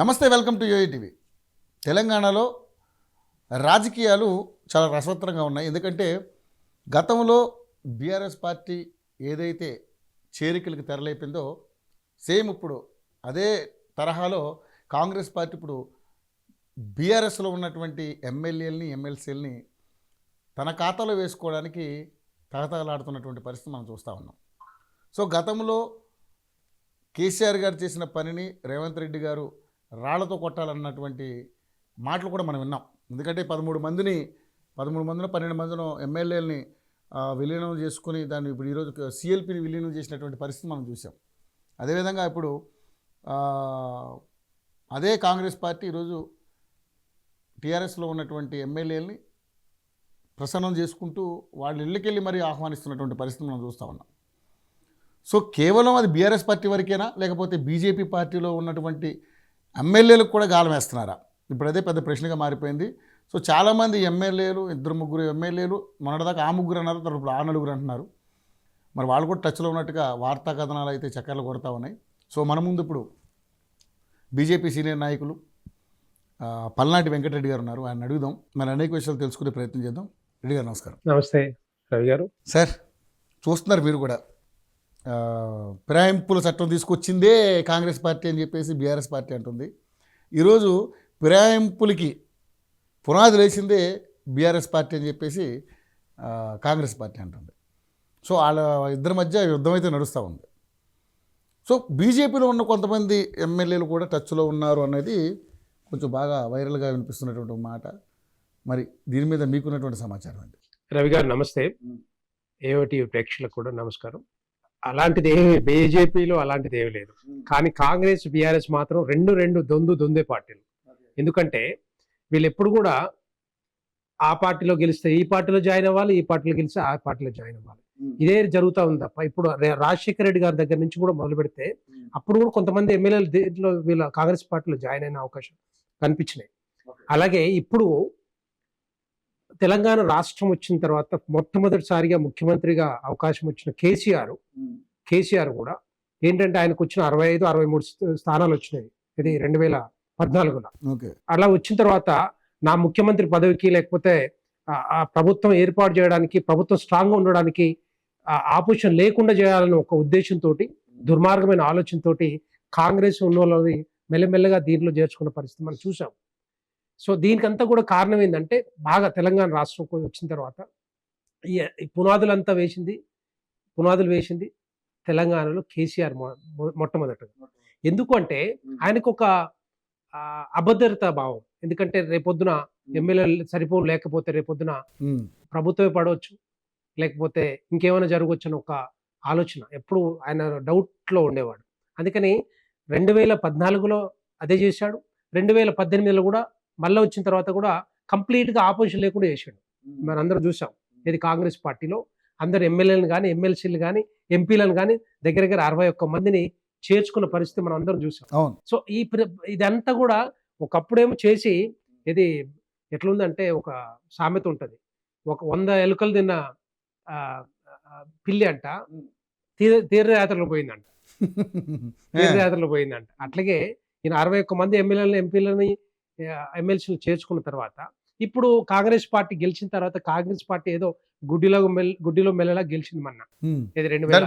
నమస్తే, welcome to యూఏటీవీ. తెలంగాణలో రాజకీయాలు చాలా రసవత్తరంగా ఉన్నాయి. ఎందుకంటే గతంలో బీఆర్ఎస్ పార్టీ ఏదైతే చేరికలకు తెరలేపిందో సేమ్ ఇప్పుడు అదే తరహాలో కాంగ్రెస్ పార్టీ ఇప్పుడు బీఆర్ఎస్లో ఉన్నటువంటి ఎమ్మెల్యేలని ఎమ్మెల్సీలని తన ఖాతాలో వేసుకోవడానికి తహతహలాడుతున్నటువంటి పరిస్థితి మనం చూస్తూ ఉన్నాం. సో గతంలో కేసీఆర్ గారు చేసిన పనిని రేవంత్ రెడ్డి గారు రాళ్లతో కొట్టాలన్నటువంటి మాటలు కూడా మనం విన్నాం. ఎందుకంటే 13 మందినో 12 మందినో ఎమ్మెల్యేలని విలీనం చేసుకుని దాన్ని ఇప్పుడు ఈరోజు సిఎల్పిని విలీనం చేసినటువంటి పరిస్థితి మనం చూసాం. అదేవిధంగా ఇప్పుడు అదే కాంగ్రెస్ పార్టీ ఈరోజు టీఆర్ఎస్లో ఉన్నటువంటి ఎమ్మెల్యేలని ప్రసన్నం చేసుకుంటూ వాళ్ళ ఇళ్ళకెళ్ళి మరీ ఆహ్వానిస్తున్నటువంటి పరిస్థితి మనం చూస్తూ ఉన్నాం. సో కేవలం అది బీఆర్ఎస్ పార్టీ వరకేనా, లేకపోతే బీజేపీ పార్టీలో ఉన్నటువంటి ఎమ్మెల్యేలకు కూడా గాలం వేస్తున్నారా? ఇప్పుడు అదే పెద్ద ప్రశ్నగా మారిపోయింది. సో చాలామంది ఎమ్మెల్యేలు, 2-3 ఎమ్మెల్యేలు మొన్నటిదాకా ఆ ముగ్గురు అన్నారు, తర్వాత ఇప్పుడు 6-9 అంటున్నారు. మరి వాళ్ళు కూడా టచ్లో ఉన్నట్టుగా వార్తా కథనాలు అయితే చక్కర్లు కొడతా ఉన్నాయి. సో మన ముందు ఇప్పుడు బీజేపీ సీనియర్ నాయకులు పల్నాటి వెంకటరెడ్డి గారు ఉన్నారు. ఆయన అడుగుదాం, మరి అనేక విషయాలు తెలుసుకునే ప్రయత్నం చేద్దాం. రెడ్డి గారు నమస్కారం. నమస్తే రవి గారు. సార్, చూస్తున్నారు మీరు కూడా ఫిరాయింపుల చట్టం తీసుకొచ్చిందే కాంగ్రెస్ పార్టీ అని చెప్పేసి బీఆర్ఎస్ పార్టీ అంటుంది. ఈరోజు ఫిరాయింపులకి పునాది వేసిందే బీఆర్ఎస్ పార్టీ అని చెప్పేసి కాంగ్రెస్ పార్టీ అంటుంది. సో వాళ్ళ ఇద్దరి మధ్య యుద్ధం అయితే నడుస్తూ ఉంది. సో బీజేపీలో ఉన్న కొంతమంది ఎమ్మెల్యేలు కూడా టచ్లో ఉన్నారు అనేది కొంచెం బాగా వైరల్గా వినిపిస్తున్నటువంటి మాట. మరి దీని మీద మీకున్నటువంటి సమాచారం అండి. రవి గారు నమస్తే. ఏఓటీ ప్రేక్షకులకు కూడా నమస్కారం. అలాంటిది ఏమి బీజేపీలో అలాంటిది ఏమి లేదు. కానీ కాంగ్రెస్ బీఆర్ఎస్ మాత్రం రెండు దొందే పార్టీలు. ఎందుకంటే వీళ్ళు ఎప్పుడు కూడా ఆ పార్టీలో గెలిస్తే ఈ పార్టీలో జాయిన్ అవ్వాలి, ఈ పార్టీలో గెలిస్తే ఆ పార్టీలో జాయిన్ అవ్వాలి. ఇదే జరుగుతూ ఉంది తప్ప ఇప్పుడు రాజశేఖర రెడ్డి గారి దగ్గర నుంచి కూడా మొదలు పెడితే అప్పుడు కూడా కొంతమంది ఎమ్మెల్యేలు దీంట్లో వీళ్ళ కాంగ్రెస్ పార్టీలో జాయిన్ అయిన అవకాశం కనిపించినాయి. అలాగే ఇప్పుడు తెలంగాణ రాష్ట్రం వచ్చిన తర్వాత మొట్టమొదటిసారిగా ముఖ్యమంత్రిగా అవకాశం వచ్చిన కేసీఆర్ కూడా ఏంటంటే ఆయనకు వచ్చిన 65-63 స్థానాలు వచ్చినాయి. ఇది 2014లో. అలా వచ్చిన తర్వాత నా ముఖ్యమంత్రి పదవికి లేకపోతే ఆ ప్రభుత్వం ఏర్పాటు చేయడానికి, ప్రభుత్వం స్ట్రాంగ్గా ఉండడానికి ఆపోజిషన్ లేకుండా చేయాలని ఒక ఉద్దేశంతో, దుర్మార్గమైన ఆలోచనతో కాంగ్రెస్ ఉన్న వాళ్ళని మెల్లమెల్లగా దీంట్లో చేర్చుకున్న పరిస్థితి మనం చూసాం. సో దీనికంతా కూడా కారణం ఏంటంటే బాగా తెలంగాణ రాష్ట్రం వచ్చిన తర్వాత ఈ పునాదులు వేసింది తెలంగాణలో కేసీఆర్ మొట్టమొదటిగా. ఎందుకు అంటే ఆయనకు ఒక అభద్రతా భావం. ఎందుకంటే రేపొద్దున ఎమ్మెల్యేలు సరిపోను, లేకపోతే రేపొద్దున ప్రభుత్వమే పడవచ్చు, లేకపోతే ఇంకేమైనా జరగవచ్చు అని ఒక ఆలోచన ఎప్పుడు ఆయన డౌట్లో ఉండేవాడు. అందుకని 2014లో అదే చేశాడు. 2018లో కూడా మళ్ళీ వచ్చిన తర్వాత కూడా కంప్లీట్గా ఆపోజిషన్ లేకుండా చేశాడు. మనం అందరం చూసాం. ఇది కాంగ్రెస్ పార్టీలో అందరు ఎమ్మెల్యేలను కానీ, ఎమ్మెల్సీలు కానీ, ఎంపీలను కానీ దగ్గర 61 మందిని చేర్చుకున్న పరిస్థితి మనం అందరం చూసాం. సో ఇదంతా కూడా ఒకప్పుడేమో చేసి ఇది ఎట్లుందంటే ఒక సామెత ఉంటుంది, ఒక 100 ఎలుకలు తిన్న పిల్లి అంట తీర్థయాత్రలో పోయిందంట. అట్లాగే ఈయన 61 మంది ఎమ్మెల్యేలను, ఎంపీలని, ఎమ్మెల్సీలు చేర్చుకున్న తర్వాత ఇప్పుడు కాంగ్రెస్ పార్టీ గెలిచిన తర్వాత కాంగ్రెస్ పార్టీ ఏదో గుడ్డిలో మెల్లలా గెలిచింది మొన్న.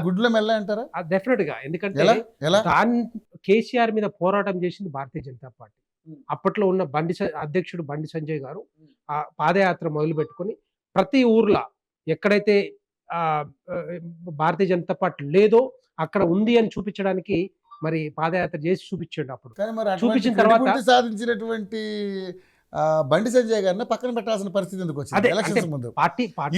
గుడ్డిలో మెల్ల అంటారా? డెఫినెట్ గా. ఎందుకంటే దాని కేసీఆర్ మీద పోరాటం చేసింది భారతీయ జనతా పార్టీ. అప్పట్లో ఉన్న అధ్యక్షుడు బండి సంజయ్ గారు ఆ పాదయాత్ర మొదలు పెట్టుకుని ప్రతి ఊర్లో ఎక్కడైతే భారతీయ జనతా పార్టీ లేదో అక్కడ ఉంది అని చూపించడానికి మరి పాదయాత్ర చేసి చూపించాడు. అప్పుడు చూపించిన తర్వాత సాధించినటువంటి బండి సంజయ్ గారిని పక్కన పెట్టాల్సిన పరిస్థితి ఎందుకు వచ్చింది? ఎలక్షన్స్ ముందు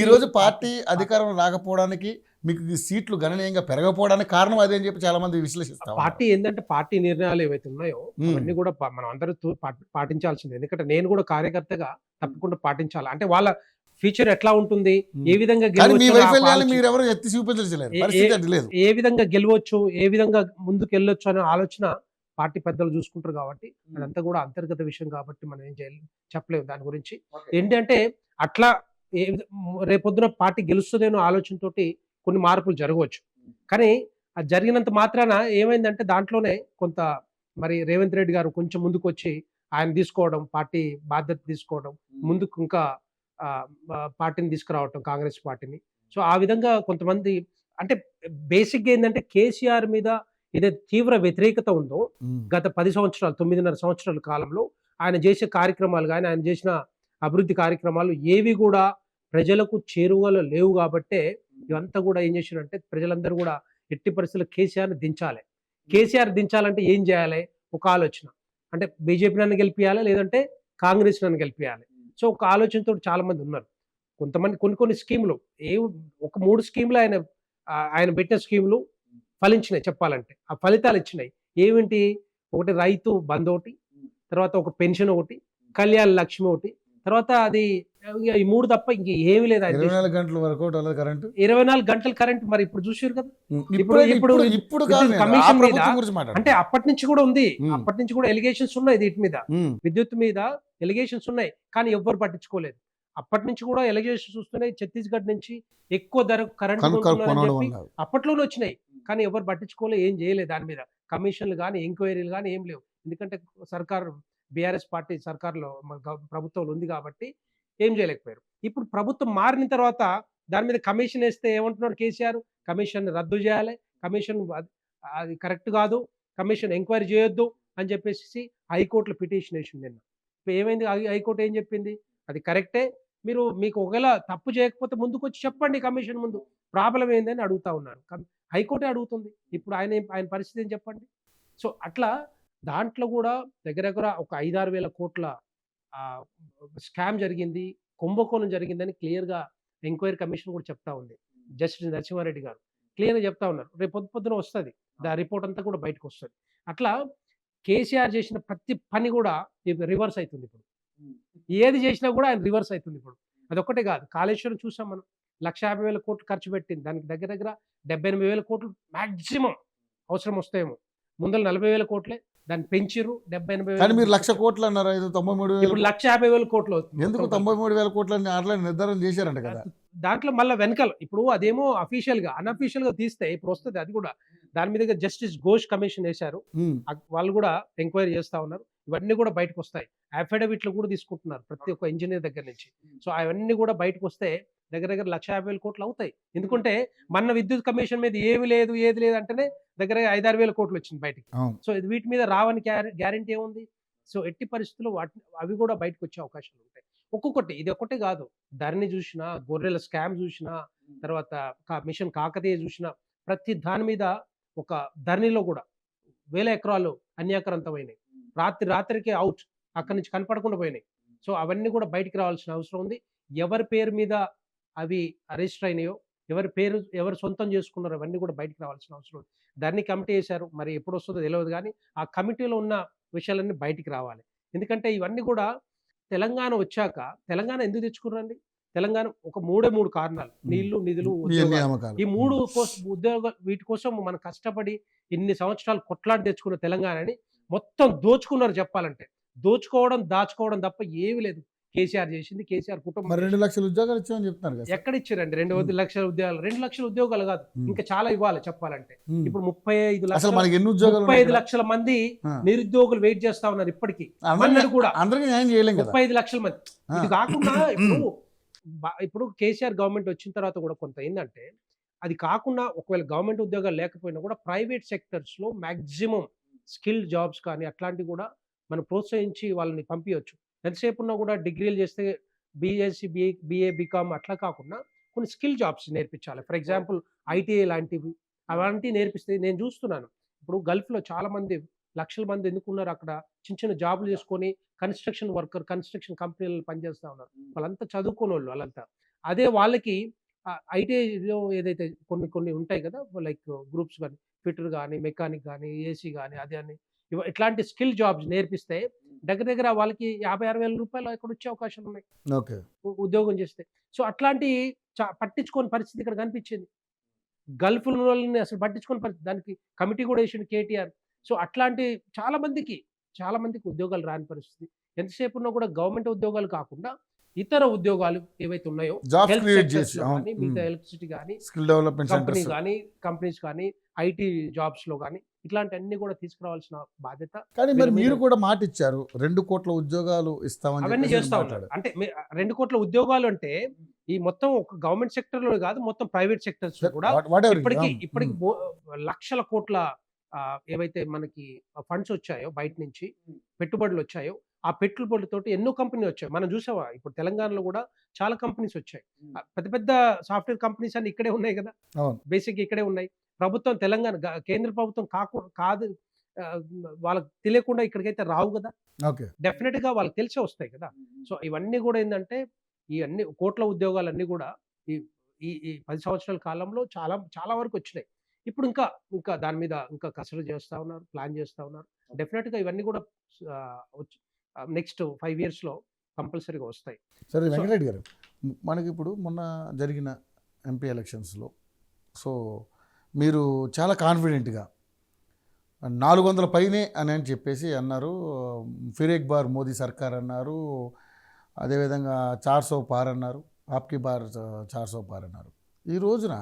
ఈ రోజు పార్టీ అధికారం రాకపోవడానికి, మీకు సీట్లు గణనీయంగా పెరగకపోవడానికి కారణం అదే అని చెప్పి చాలా మంది విశ్లేషిస్తారు. పార్టీ ఏంటంటే పార్టీ నిర్ణయాలు ఏవైతే ఉన్నాయో అవన్నీ కూడా మనం అందరూ పాటించాల్సిందే. ఎందుకంటే నేను కూడా కార్యకర్తగా తప్పకుండా పాటించాలి. అంటే వాళ్ళ ఫ్యూచర్ ఎట్లా ఉంటుంది, ఏ విధంగా ఏ విధంగా గెలవచ్చు, ఏ విధంగా ముందుకు వెళ్ళొచ్చు అనే ఆలోచన పార్టీ పెద్దలు చూసుకుంటారు. కాబట్టి అదంతా కూడా అంతర్గత విషయం కాబట్టి మనం ఏం చెప్పలేము దాని గురించి. ఏంటంటే అట్లా రేపొద్దున పార్టీ గెలుస్తుందేనో ఆలోచనతో కొన్ని మార్పులు జరగవచ్చు. కానీ అది జరిగినంత మాత్రాన ఏమైందంటే దాంట్లోనే కొంత మరి రేవంత్ రెడ్డి గారు కొంచెం ముందుకొచ్చి ఆయన తీసుకోవడం, పార్టీ బాధ్యత తీసుకోవడం, ముందుకు ఇంకా పార్టీని తీసుకురావటం కాంగ్రెస్ పార్టీని. సో, ఆ విధంగా కొంతమంది అంటే బేసిక్‌గా ఏందంటే కేసీఆర్ మీద ఏదైతే తీవ్ర వ్యతిరేకత ఉందో ఉమ్. గత 10 సంవత్సరాలు, 9.5 సంవత్సరాల కాలంలో ఆయన చేసే కార్యక్రమాలు గాని, ఆయన చేసిన అభివృద్ధి కార్యక్రమాలు ఏవి గూడా ప్రజలకు చేరువలో లేవు గాబట్టే ఇవంతా గూడా ఏం చేసిర్రంటే ప్రజలందరూ గూడా ఎట్టి పరిస్థితుల్లో కేసీఆర్‌ని దించాలి. కేసీఆర్ దించాలంటే ఏం జేయాలి? ఒక ఆలోచన. అంటే బీజేపీ గెలిపియాలా? లేదంటే కాంగ్రెస్ గెలిపియాలి. సో, ఒక ఆలోచనతోటి చాలా మంది ఉన్నారు. కొంతమంది కొన్ని స్కీములు ఒక 3 స్కీములు ఆయన పెట్టిన స్కీములు ఫలించినాయి చెప్పాలంటే. ఆ ఫలితాలిచ్చినాయి. ఏమిటి? ఒకటి రైతు బంధోటి, తర్వాత ఒక పెన్షన్ ఒకటి, కళ్యాణ లక్ష్మి ఒకటి, తర్వాత అది ఈ 3 తప్ప ఇంక ఏమి లేదు ఆయన 24 గంటల వరకు కరెంట్ 24 గంటలు కరెంట్. మరి ఇప్పుడు చూసారు కదా! ఇప్పుడు ఇప్పుడు ఇప్పుడు కాదు విద్యుత్ నేను. ఆ కమిషన్ మీద ప్రభుత్వం గురించి అంటే మాట్లాడుతున్నా. అప్పటి నుంచి కూడా ఉంది. ఉమ్. అప్పటి నుంచి కూడా ఎలిగేషన్స్ ఉన్నాయి వీటి మీద. ఉమ్. విద్యుత్ మీద ఎలిగేషన్స్ ఉన్నాయి. కానీ ఎవ్వరు పట్టించుకోలేదు. అప్పటి నుంచి కూడా ఎలిగేషన్స్ వస్తున్నాయి. ఛత్తీస్‌గఢ్ నుంచి ఎక్కువ ధరకు కరెంట్ కొంటున్నారని కొనడం చెప్పి వల్ల అప్పట్లోనే వచ్చినాయి. కానీ ఎవరు పట్టించుకోలే, ఏం చేయలేదు దాని మీద. కమిషన్లు గాని, ఎంక్వైరీలు గాని ఏం లేవు. ఎందుకంటే సర్కార్ బీఆర్ఎస్ పార్టీ సర్కార్‌లో ప్రభుత్వంలో ఉంది కాబట్టి ఏం చేయలేకపోయారు. ఇప్పుడు ప్రభుత్వం మారిన తర్వాత దాని మీద కమిషన్ ఏస్తే ఏమంటున్నాడు కేసీఆర్? కమిషన్‌ని రద్దు చేయాలి. కమిషన్ అది కరెక్ట్ కాదు. కమిషన్ ఎంక్వైరీ చేయొద్దు అని చెప్పేసి హైకోర్టులో పిటిషన్ ఏసిండు నిన్న. ఇప్పుడు ఏమైంది? హైకోర్టు ఏం చెప్పింది? అది కరెక్టే. మీకు ఒకవేళ తప్పు చేయకపోతే ముందుకొచ్చి చెప్పండి కమిషన్ ముందు. ప్రాబ్లమ్ ఏందని అడుగుతా ఉన్నారు. హైకోర్టే అడుగుతుంది. ఇప్పుడు ఆయన పరిస్థితి ఏం చెప్పండి? సో, అట్లా దాంట్లో గూడా దగ్గర ఒక 5, 6 వేల కోట్ల స్కామ్ జరిగింది. కుంభకోణం జరిగిందని క్లియర్‌గా ఎంక్వైరీ కమిషన్ కూడా చెప్తా ఉంది. జస్టిస్ నరసింహారెడ్డి గారు క్లియర్‌గా చెప్తా ఉన్నారు. రేపు పొద్దున వస్తది. రిపోర్ట్ అంతా కూడా బయటకొస్తది. అట్లా కేసీఆర్ చేసిన ప్రతి పని గూడా రివర్స్ అయితుంది ఇప్పుడు. ఏది చేసినా కూడా ఆయన రివర్స్ అయితుంది ఇప్పుడు. అదొక్కటే కాదు. కాళేశ్వరం చూసాం మనం. 1,50,000 కోట్లు ఖర్చు పెట్టింది. దానికి దగ్గర 78,000 కోట్లు మాక్సిమం అవసరం వస్తాయేమో. ముందల 40,000 కోట్లే. దాన్ని పెంచిర్రు. 70,000 కానీ మీరు 1,00,000 కోట్లు అన్నారు. 93,000 ఇప్పుడు 1,50,000 కోట్లు అవుతుంది. ఎందుకు 93,000 కోట్లని ఆల్రెడీ నిర్ధారణ చేశారంట కదా. దాంట్లో మళ్ళా వెనకాల ఇప్పుడు అదేమో అఫీషియల్‌గా, అన్‌అఫీషియల్‌గా తీస్తే ఇప్పుడు వస్తది అది కూడా. దాని మీద జస్టిస్ ఘోష్ కమిషన్ ఏశారు. ఉమ్. వాళ్ళు కూడా ఎంక్వైరీ చేస్తా ఉన్నారు. ఇవన్నీ కూడా బయటకొస్తాయి. అఫిడవిట్లు కూడా తీసుకుంటున్నారు ప్రతి ఒక్క ఇంజినీర్ దగ్గర నుంచి. సో, అవన్నీ కూడా బయటకొస్తే దగ్గర 1,50,000 కోట్లు అవుతాయి. ఎందుకంటే మన విద్యుత్ కమిషన్ మీద ఏది లేదు అంటేనే దగ్గర 5, 6 వేల కోట్లు వచ్చింది బయటికి. అవును. సో, వీటి మీద రావని గ్యారంటీ ఏముంది? సో, ఎట్టి పరిస్థితుల్లో అవి కూడా బయటకొచ్చే అవకాశాలు ఉంటాయి. ఒక్కొక్కటి ఇది ఒక్కటే కాదు. ధరణి చూసినా, గొర్రెల స్కామ్ చూసినా, తర్వాత మిషన్ కాకతీయ చూసినా, ప్రతి దాని మీద ఒక ధరణిలో కూడా వేల ఎకరాలు అన్యాక్రాంతమైనాయి. రాత్రికి ఔట్. అక్కడి నుంచి కనపడకుండా పోయినాయి. సో, అవన్నీ కూడా బయటికి రావాల్సిన అవసరం ఉంది. ఎవరి పేరు మీద అవి రిజిస్టర్ అయినాయో, ఎవరు సొంతం చేసుకున్నారో అవన్నీ కూడా బయటికి రావాల్సిన అవసరం ఉంది. ధరణి కమిటీ ఏశారు. మరి ఎప్పుడొస్తుందో తెలవదు గానీ, ఆ కమిటీలో ఉన్న విషయాలన్నీ బయటికి రావాలి. ఎందుకంటే ఇవన్నీ కూడా తెలంగాణ వచ్చాక తెలంగాణ ఎందుకు తెచ్చుకుర్రండి? తెలంగాణ ఒక 3 కారణాలు. నీళ్లు, నిధులు, ఉద్యోగాలు. నియామకాలు. ఈ 3 వీటి కోసం మనం కష్టపడి ఇన్ని సంవత్సరాలు కొట్లాడి తెచ్చుకున్న తెలంగాణని మొత్తం దోచుకున్నారు చెప్పాలంటే. దాచుకోవడం తప్ప ఏమీ లేదు. కేసీఆర్ చేసింది. కేసీఆర్ కుటుంబం మరి 2,00,000 ఉద్యోగాలు ఇచ్చామని చెప్తున్నారు కదా. ఎక్కడిచ్చారండి 2 లక్షల ఉద్యోగాలు? 2 లక్షల ఉద్యోగాలు కాదు. ఇంకా చాలా ఇవ్వాలి చెప్పాలంటే. ఉమ్. ఇప్పుడు 35 అసలు మనకి ఎన్ని ఉద్యోగాలు 35 లక్షల మంది ఆ. నిరుద్యోగులు వెయిట్ చేస్తా ఉన్నారు ఇప్పటికీ. అందరికీ- అన్నది కూడా అందరికీ న్యాయం చేయలేం కదా. 35 లక్షల మంది. ఆ. ఇది కాకుండా ఇప్పుడు కేసీఆర్ గవర్నమెంట్ వచ్చిన తర్వాత కూడా కొంత ఏందంటే, అది కాకుండా ఒకవేళ గవర్నమెంట్ ఉద్యోగాలు లేకపోయినా కూడా ప్రైవేట్ సెక్టర్స్‌లో మాక్సిమం స్కిల్డ్ జాబ్స్ కానీ అట్లాంటివి కూడా మనం ప్రోత్సహించి వాళ్ళని పంపియొచ్చు. ఎంతసేపు ఉన్నా కూడా డిగ్రీలు చేస్తే బీఎస్సీ, బీఏ, బీకామ్ అట్లా కాకుండా కొన్ని స్కిల్ జాబ్స్ నేర్పించాలి. ఫర్ ఎగ్జాంపుల్ ఐటీఐ లాంటివి అలాంటివి నేర్పిస్తే నేను చూస్తున్నాను. ఇప్పుడు గల్ఫ్‌లో చాలా మంది లక్షల మంది ఎందుకున్నారు అక్కడ. చిన్న జాబులు చేసుకొని కన్‌స్ట్రక్షన్ కంపెనీలలో పనిచేస్తా ఉన్నారు. వాళ్ళంతా చదువుకోనోళ్ళు వాళ్ళంతా. అదే వాళ్ళకి ఐటీఐలో ఏదైతే కొన్ని ఉంటాయి కదా! లైక్ గ్రూప్స్ గాని, ఫిట్టర్ గాని, మెకానిక్ గాని, ఏసీ గాని అది అని ఇట్లాంటి స్కిల్ జాబ్స్ నేర్పిస్తే దగ్గర వాళ్ళకి 50,000, 60,000 ఎక్కడొచ్చే అవకాశాలున్నాయి ఓకే. ఉద్యోగం చేస్తే. సో, అట్లాంటి పట్టించుకోని పరిస్థితి ఇక్కడ కనిపించింది. గల్ఫ్‌లోళ్ళని అసలు పట్టించుకోని పరిస్థితి. దానికి కమిటీ కూడా ఏసిండు కేటీఆర్. సో, అట్లాంటి చాలా మందికి ఉద్యోగాలు రాని పరిస్థితి. ఎంతసేపు ఉన్నా కూడా గవర్నమెంట్ ఉద్యోగాలు కాకుండా ఇతర ఉద్యోగాలు ఏవైతే ఉన్నాయో జాబ్స్ హెల్త్ క్రియేట్ సెక్టర్స్ చేసి లో కానీ మిగతా ఎలక్ట్రిసిటీ కానీ స్కిల్ డెవలప్మెంట్ కంపెనీ సెంటర్స్. కానీ కంపెనీస్ కానీ ఐటీ జాబ్స్ లో కానీ ఇట్లాంటి అన్ని కూడా తీసుకురావాల్సిన బాధ్యత కానీ వీళ్ళ మరి మీద మీరు కూడా మాట ఇచ్చారు 2 కోట్ల ఉద్యోగాలు ఇస్తామని అవన్నీ చెప్పేసి చేస్తా ఉన్నారు. మాట్లాడారు. అంటే 2 కోట్ల ఉద్యోగాలు అంటే ఈ మొత్తం ఒక గవర్నమెంట్ సెక్టర్ లో కాదు, మొత్తం ప్రైవేట్ సెక్టర్స్ లో కూడా Whatever. ఇప్పటికి లక్షల కోట్ల ఏవైతే మనకి ఫండ్స్ వచ్చాయో బయట నుంచి పెట్టుబడులు వచ్చాయో ఆ పెట్టుబడులతోటి ఎన్నో కంపెనీలు వచ్చాయి. మనం చూసావా ఇప్పుడు తెలంగాణలో కూడా చాలా కంపెనీస్ వచ్చాయి. పెద్ద పెద్ద సాఫ్ట్వేర్ కంపెనీస్ అన్ని ఇక్కడే ఉన్నాయి కదా, అవును. బేసిక్ ఇక్కడే ఉన్నాయి. ప్రభుత్వం తెలంగాణ కేంద్ర ప్రభుత్వం కాదు ఆ, వాళ్ళకి తెలియకుండా ఇక్కడికైతే రావు కదా, ఓకే. డెఫినెట్ గా వాళ్ళకి తెలిసే వస్తాయి కదా. సో ఇవన్నీ కూడా ఏంటంటే ఈ అన్ని కోట్ల ఉద్యోగాలన్నీ కూడా ఈ ఈ ఈ 10 సంవత్సరాల కాలంలో చాలా చాలా వరకు వచ్చినాయి. ఇప్పుడు ఇంకా ఇంకా దాని మీద ఇంకా కసరత్తు చేస్తా ఉన్నారు, ప్లాన్ చేస్తా ఉన్నారు. డెఫినెట్ గా ఇవన్నీ కూడా నెక్స్ట్ 5 years లో కంపల్సరీగా వస్తాయి. సరే సో వెంకటరెడ్డి గారు, మనకి ఇప్పుడు మొన్న జరిగిన ఎంపీ ఎలక్షన్స్లో సో మీరు చాలా కాన్ఫిడెంట్గా 400 పైనే అని చెప్పేసి అన్నారు. ఫిర్ ఏక్ బార్ మోదీ సర్కార్ అన్నారు. అదేవిధంగా 400 పార్ అన్నారు. ఆప్కి బార్ 400 పార్ అన్నారు. ఈ రోజున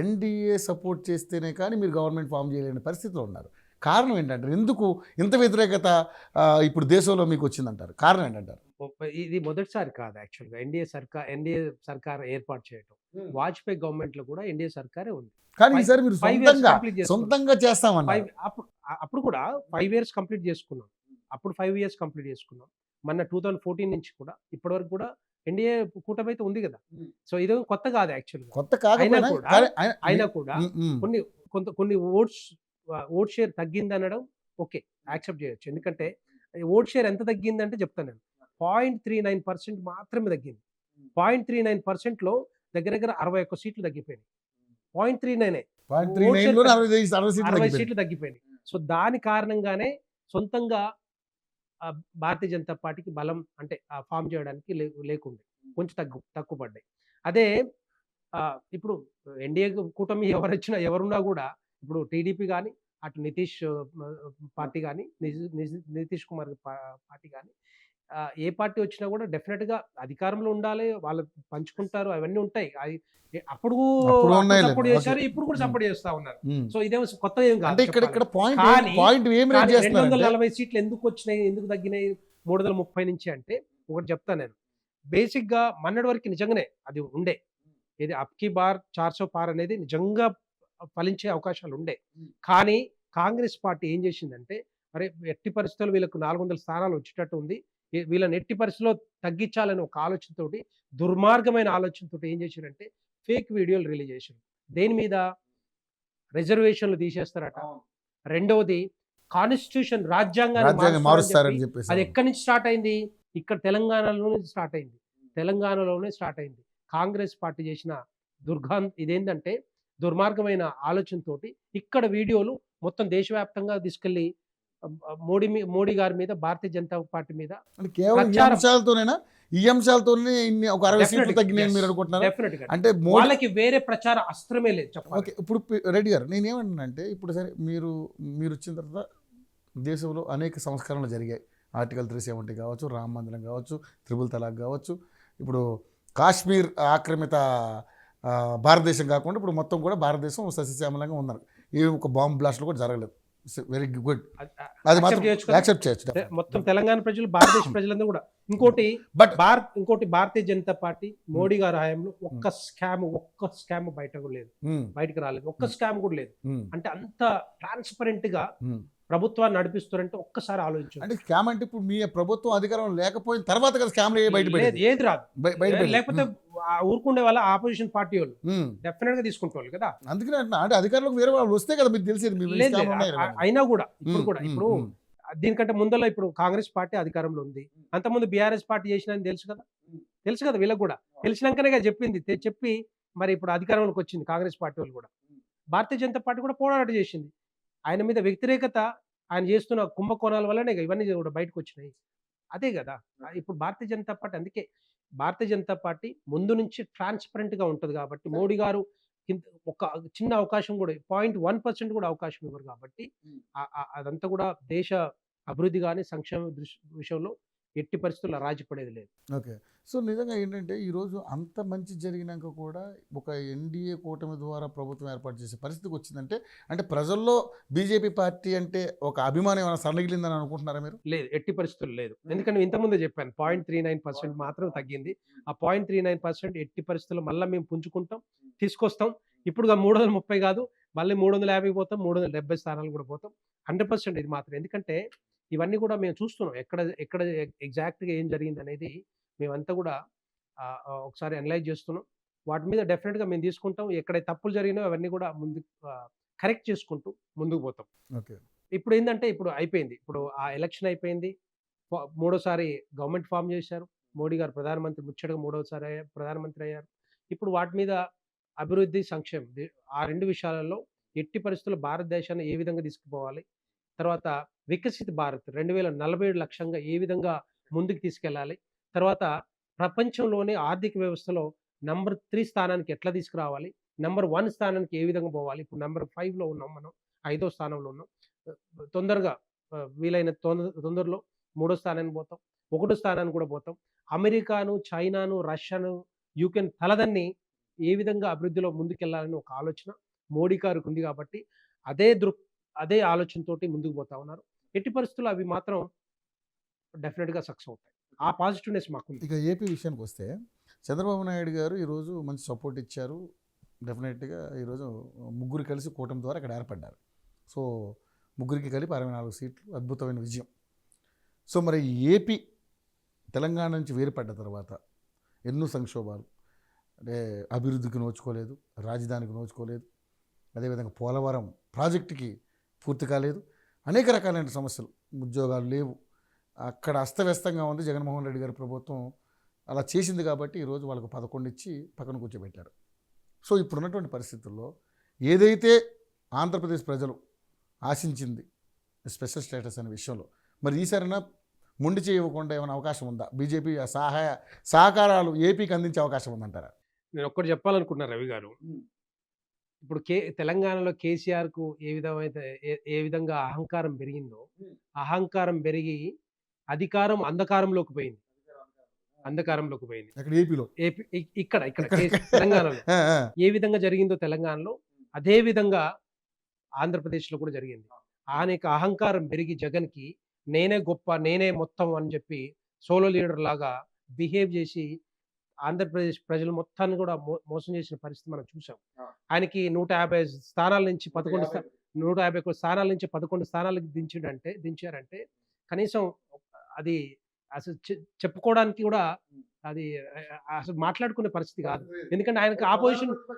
ఎన్డీఏ సపోర్ట్ చేస్తేనే కానీ మీరు గవర్నమెంట్ ఫామ్ చేయలేని పరిస్థితిలో ఉన్నారు. కారణం ఏంటంటారు? ఎందుకు ఇంత వ్యతిరేకత ఇప్పుడు దేశంలో మీకు వచ్చిందంటారు? కారణం ఏంటంటారు? ఇది మొదటిసారి కాదు యాక్చువల్గా ఎన్డీఏ సర్కార్ ఏర్పాటు చేయటం. వాజ్పేయి గవర్నమెంట్ లో కూడా ఎన్డీఏ సర్కారే ఉంది. కానీ ఈసారి మీరు 5 years సొంతంగా కంప్లీట్ చేసుకున్నాం. సొంతంగా చేస్తామన్నారు. అప్పుడు కూడా 5 years కంప్లీట్ చేసుకున్నాం. అప్పుడు 5 years కంప్లీట్ చేసుకున్నాం. మొన్న 2014 నుంచి కూడా ఇప్పటి వరకు కూడా ఎన్డీఏ కూటమి అయితే ఉంది కదా. సో ఇది కొత్త కాదు యాక్చువల్గా. కొత్త కాకపోయినా అయినా కూడా కొన్ని ఓట్ షేర్ తగ్గింది అనడం ఓకే, యాక్సెప్ట్ చేయొచ్చు. ఎందుకంటే ఓట్ షేర్ ఎంత తగ్గిందంటే చెప్తాను నేను, 0.39% మాత్రమే తగ్గింది. 0.39% లో దగ్గర దగ్గర 61 సీట్లు తగ్గిపోయినాయి. 0.39 60 సీట్లు తగ్గిపోయినాయి. సో దాని కారణంగానే సొంతంగా భారతీయ జనతా పార్టీకి బలం అంటే ఫామ్ చేయడానికి లేకుండే కొంచెం తక్కువ పడ్డాయి. అదే ఇప్పుడు ఎన్డీఏ కూటమి ఎవరున్నా కూడా ఇప్పుడు టీడీపీ కానీ అటు నితీష్ పార్టీ కానీ నితీష్ కుమార్ పార్టీ కానీ ఏ పార్టీ వచ్చినా కూడా డెఫినెట్ గా అధికారంలో ఉండాలి, వాళ్ళు పంచుకుంటారు, అవన్నీ ఉంటాయి. అప్పుడు సపోర్ట్ చేశారు, ఇప్పుడు కూడా సపోర్ట్ చేస్తా ఉన్నారు. సో ఇదేమో కొత్త ఏం కాదు. 240 సీట్లు ఎందుకు వచ్చినాయి, ఎందుకు తగ్గినాయి 330 నుంచి అంటే ఒకటి చెప్తాను నేను. బేసిక్ గా మొన్నటి వరకు నిజంగానే అది ఉండే, ఇది అప్కి బార్ 400 పార్ అనేది నిజంగా ఫలించే అవకాశాలు ఉండే. కానీ కాంగ్రెస్ పార్టీ ఏం చేసిందంటే, అరే ఎట్టి పరిస్థితుల్లో వీళ్ళకు 400 స్థానాలు వచ్చేటట్టు ఉంది, వీళ్ళని ఎట్టి పరిస్థితుల్లో తగ్గించాలని ఒక ఆలోచనతోటి, దుర్మార్గమైన ఆలోచనతోటి ఏం చేశారంటే ఫేక్ వీడియోలు రిలీజ్ చేశారు. దేని మీద? రిజర్వేషన్లు తీసేస్తారట. రెండవది కాన్స్టిట్యూషన్ రాజ్యాంగాన్ని మారుస్తారని చెప్పేసి. అది ఎక్కడి నుంచి స్టార్ట్ అయింది? ఇక్కడ తెలంగాణలోనే స్టార్ట్ అయింది. కాంగ్రెస్ పార్టీ చేసిన ఇదేంటంటే దుర్మార్గమైన ఆలోచనతోటి ఇక్కడ వీడియోలు మొత్తం దేశవ్యాప్తంగా తీసుకెళ్లి మోడీ గారి మీద, భారతీయ జనతా పార్టీ మీద ఈ అంశాలతోనే ఒక 60 సీట్లు తగ్గినాయని మీరు అనుకుంటున్నారు? అంటే వాళ్ళకి వేరే ప్రచార అస్త్రమే లేదు చెప్పాలి. ఓకే, ఇప్పుడు రెడ్డి గారు నేనేమంటున్నానంటే, ఇప్పుడు సరే మీరు వచ్చిన తర్వాత దేశంలో అనేక సంస్కరణలు జరిగాయి. ఆర్టికల్ 370 కావచ్చు, రామ మందిరం కావచ్చు, త్రిపుల్ తలాక్ కావచ్చు, ఇప్పుడు కాశ్మీర్ ఆక్రమిత భారతదేశం కాకుండా ఇప్పుడు మొత్తం కూడా భారతదేశం సస్యశ్యామలంగా ఉన్నారు. ఏ ఒక బాంబ్ బ్లాస్ట్లు కూడా జరగలేదు. వెరీ గుడ్, అది మాత్రం యాక్సెప్ట్ చేయొచ్చు మొత్తం తెలంగాణ ప్రజలు, భారతదేశ ప్రజలందరూ కూడా. ఇంకోటి భారతీయ జనతా పార్టీ మోడీ గారి హయాంలో ఒక్క స్కామ్ బయటకు రాలేదు, ఒక్క స్కామ్ కూడా లేదు. అంటే అంత ట్రాన్స్పరెంట్ గా ప్రభుత్వాన్ని నడిపిస్తారంటే ఒక్కసారి ఆలోచించండి. అంటే స్కామ్ అంటే ఇప్పుడు మీ ప్రభుత్వం అధికారం లేకపోయిన తర్వాత కదా స్కామ్ ఏది రాదు, లేకపోతే ఊరుకుండే వాళ్ళ ఆపోజిషన్ పార్టీ వాళ్ళు డెఫినెట్ గా తీసుకుంటారు కదా. అందుకనే అంటే అధికారులకు వేరే వాళ్ళు వస్తే కదా మీకు తెలిసేది. అయినా కూడా ఇప్పుడు దీనికంటే ముందర ఇప్పుడు కాంగ్రెస్ పార్టీ అధికారంలో ఉంది, అంతకుముందు బీఆర్ఎస్ పార్టీ చేసిన తెలుసు కదా వీళ్ళకి కూడా. తెలిసినాకనే చెప్పి మరి ఇప్పుడు అధికారంలోకి వచ్చింది కాంగ్రెస్ పార్టీ వాళ్ళు కూడా. భారతీయ జనతా పార్టీ కూడా పోరాటం చేసింది. ఆయన మీద వ్యతిరేకత, ఆయన చేస్తున్న కుంభకోణాల వల్లనే ఇవన్నీ కూడా బయటకు వచ్చినాయి. అదే కదా ఇప్పుడు భారతీయ జనతా పార్టీ. అందుకే భారతీయ జనతా పార్టీ ముందు నుంచి ట్రాన్స్పరెంట్ గా ఉంటుంది కాబట్టి మోడీ గారు ఒక చిన్న అవకాశం కూడా 0.1% కూడా అవకాశం ఇవ్వరు కాబట్టి అదంతా కూడా దేశ అభివృద్ధి కానీ సంక్షేమ విషయంలో ఎట్టి పరిస్థితుల్లో రాజీ పడేది లేదు. ఓకే. సో, నిజంగా ఏంటంటే ఈరోజు అంత మంచి జరిగినాక కూడా ఒక ఎన్డీఏ కూటమి ద్వారా ప్రభుత్వం ఏర్పాటు చేసే పరిస్థితికి వచ్చిందంటే, అంటే ప్రజల్లో బీజేపీ పార్టీ అంటే ఒక అభిమానం ఏమైనా సన్నగిలిందని అనుకుంటున్నారా మీరు? లేదు. ఎట్టి పరిస్థితుల్లో లేదు. ఎందుకంటే ఇంతకుముందే చెప్పాను. 0.39% మాత్రమే తగ్గింది. ఆ 0.39% ఎట్టి పరిస్థితుల్లో మళ్ళా మేము పుంజుకుంటాం, తీసుకొస్తాం. ఇప్పుడుగా 330 కాదు, మళ్ళీ 350 పోతాం, 370 స్థానాలు కూడా పోతాం. 100% ఇది మాత్రం. ఎందుకంటే ఇవన్నీ కూడా మేము చూస్తున్నాం. ఎక్కడ ఎక్కడ ఎగ్జాక్ట్‌గా ఏం జరిగిందనేది మేమంతా కూడా ఒకసారి అనలైజ్ చేస్తున్నాం. వాటి మీద డెఫినిట్‌గా మేము తీసుకుంటాం. ఎక్కడైతే తప్పులు జరిగినాయో అవన్నీ కూడా ముందుకు కరెక్ట్ చేసుకుంటూ ముందుకు పోతాం. ఓకే. ఇప్పుడేందంటే ఇప్పుడు అయిపోయింది. ఇప్పుడు ఆ ఎలక్షన్ అయిపోయింది. మూడోసారి గవర్నమెంట్ ఫార్మ్ చేశారు. మోడీ గారు ప్రధానమంత్రి ముచ్చటగా మూడోసారి ప్రధానమంత్రి అయ్యారు. ఇప్పుడు వాటి మీద అభివృద్ధి, సంక్షేమం ఆ 2 విషయాలలో ఎట్టి పరిస్థితుల్లో భారతదేశాన్ని ఏ విధంగా తీసుకుపోవాలి, తర్వాత వికసిత్ భారత్ 2047 లక్ష్యంగా ఏ విధంగా ముందుకు తీసుకెళ్ళాలి, తర్వాత ప్రపంచంలోనే ఆర్థిక వ్యవస్థలో నంబర్ 3 స్థానానికి ఎట్లా తీసుకురావాలి, నంబర్ 1 స్థానానికి ఏ విధంగా పోవాలి. ఇప్పుడు నంబర్ 5లో ఉన్నాం మనం. 5వ స్థానంలో ఉన్నాం. తొందరగా వీలైన తొందరలో 3వ స్థానానికి పోతాం. 1 స్థానానికి కూడా పోతాం. అమెరికాను, చైనాను, రష్యాను, యూకేని తలదన్ని ఏ విధంగా అభివృద్ధిలో ముందుకెళ్లాలని ఒక ఆలోచన మోడీ గారికి ఉంది కాబట్టి అదే అదే ఆలోచనతోటి ముందుకు పోతా ఉన్నారు. ఎట్టి పరిస్థితుల్లో అవి మాత్రం డెఫినిట్‌గా సక్సెస్ అవుతాయి. ఆ పాజిటివ్‌నెస్ మాకుంది. ఇక ఏపీ విషయానికొస్తే చంద్రబాబు నాయుడు గారు ఈరోజు మంచి సపోర్ట్ ఇచ్చారు. డెఫినెట్‌గా ఈరోజు ముగ్గురు కలిసి కూటమి ద్వారా ఇక్కడ ఏర్పడ్డారు. సో, ముగ్గురికి కలిపి 64 సీట్లు, అద్భుతమైన విజయం. సో, మరి ఏపీ తెలంగాణ నుంచి వేరుపడ్డ తర్వాత ఎన్నో సంక్షోభాలు, అంటే అభివృద్ధికి నోచుకోలేదు, రాజధానికి నోచుకోలేదు, అదేవిధంగా పోలవరం ప్రాజెక్టుకి పూర్తి కాలేదు, అనేక రకాలైన సమస్యలు, ఉద్యోగాలు లేవు, అక్కడ అస్తవ్యస్తంగా ఉంది. జగన్మోహన్ రెడ్డి గారి ప్రభుత్వం అలా చేసింది కాబట్టి ఈరోజు వాళ్ళకు 11 ఇచ్చి పక్కన కూర్చోబెట్టారు. సో, ఇప్పుడున్నటువంటి పరిస్థితుల్లో ఏదైతే ఆంధ్రప్రదేశ్ ప్రజలు ఆశించింది స్పెషల్ స్టేటస్ అనే విషయంలో, మరి ఈసారైనా మొండి చేయకుండా ఏమైనా అవకాశం ఉందా? బీజేపీ సహకారాలు ఏపీకి అందించే అవకాశం ఉందంటారా? నేను ఒక్కటి చెప్పాలనుకుంటున్నా రవి గారు. ఇప్పుడు తెలంగాణలో కేసీఆర్‌కు ఏ విధంగా అహంకారం పెరిగిందో, అహంకారం పెరిగి అధికారం అంధకారంలోకి పోయింది. అంధకారంలోకి పోయింది. అక్కడ ఏపీలో ఏపీ ఇక్కడ తెలంగాణలో ఆ, ఆ. ఏ విధంగా జరిగిందో తెలంగాణలో అదే విధంగా ఆంధ్రప్రదేశ్‌లో కూడా జరిగింది. ఆయనకి అహంకారం పెరిగి జగన్‌కి నేనే గొప్ప, నేనే మొత్తం అని చెప్పి సోలో లీడర్ లాగా బిహేవ్ చేసి ఆంధ్రప్రదేశ్ ప్రజలు మొత్తాన్ని కూడా మోసం చేసిన పరిస్థితి మనం చూసాం. ఆయనకి 150 స్థానాల నుంచి 151 స్థానాల నుంచి 11 స్థానాలకు దించారంటే కనీసం అది అసలు చెప్పుకోవడానికి కూడా అది అసలు మాట్లాడుకునే పరిస్థితి కాదు. ఎందుకంటే ఆయనకి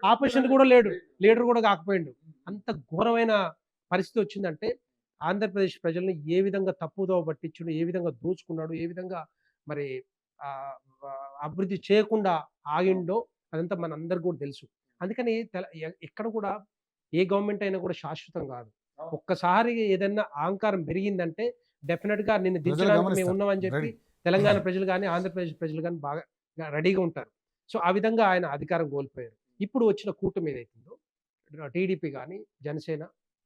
ఆపోజిషన్ కూడా లేడు. లీడర్ కూడా కాకపోయిండు. అంత ఘోరమైన పరిస్థితి వచ్చిందంటే ఆంధ్రప్రదేశ్ ప్రజల్ని ఏ విధంగా తప్పుదోవ పట్టించుడు, ఏ విధంగా దోచుకున్నాడు, ఏ విధంగా మరి అభివృద్ధి చేయకుండా ఆగిండో అదంతా మనందరికి కూడా తెలుసు. అందుకని ఎక్కడ కూడా ఏ గవర్నమెంట్ అయినా కూడా శాశ్వతం కాదు. ఒక్కసారి ఏదైనా అహంకారం పెరిగిందంటే డెఫినెట్‌గా నిన్ను దించడానికి మేము ఉన్నామని చెప్పి తెలంగాణ ప్రజలు గాని, ఆంధ్రప్రదేశ్ ప్రజలు గాని బాగా రెడీగా ఉంటారు. సో, ఆ విధంగా ఆయన అధికారం కోల్పోయారు. ఇప్పుడు వచ్చిన కూటమి ఏదైతుందో టీడీపీ గాని, జనసేన,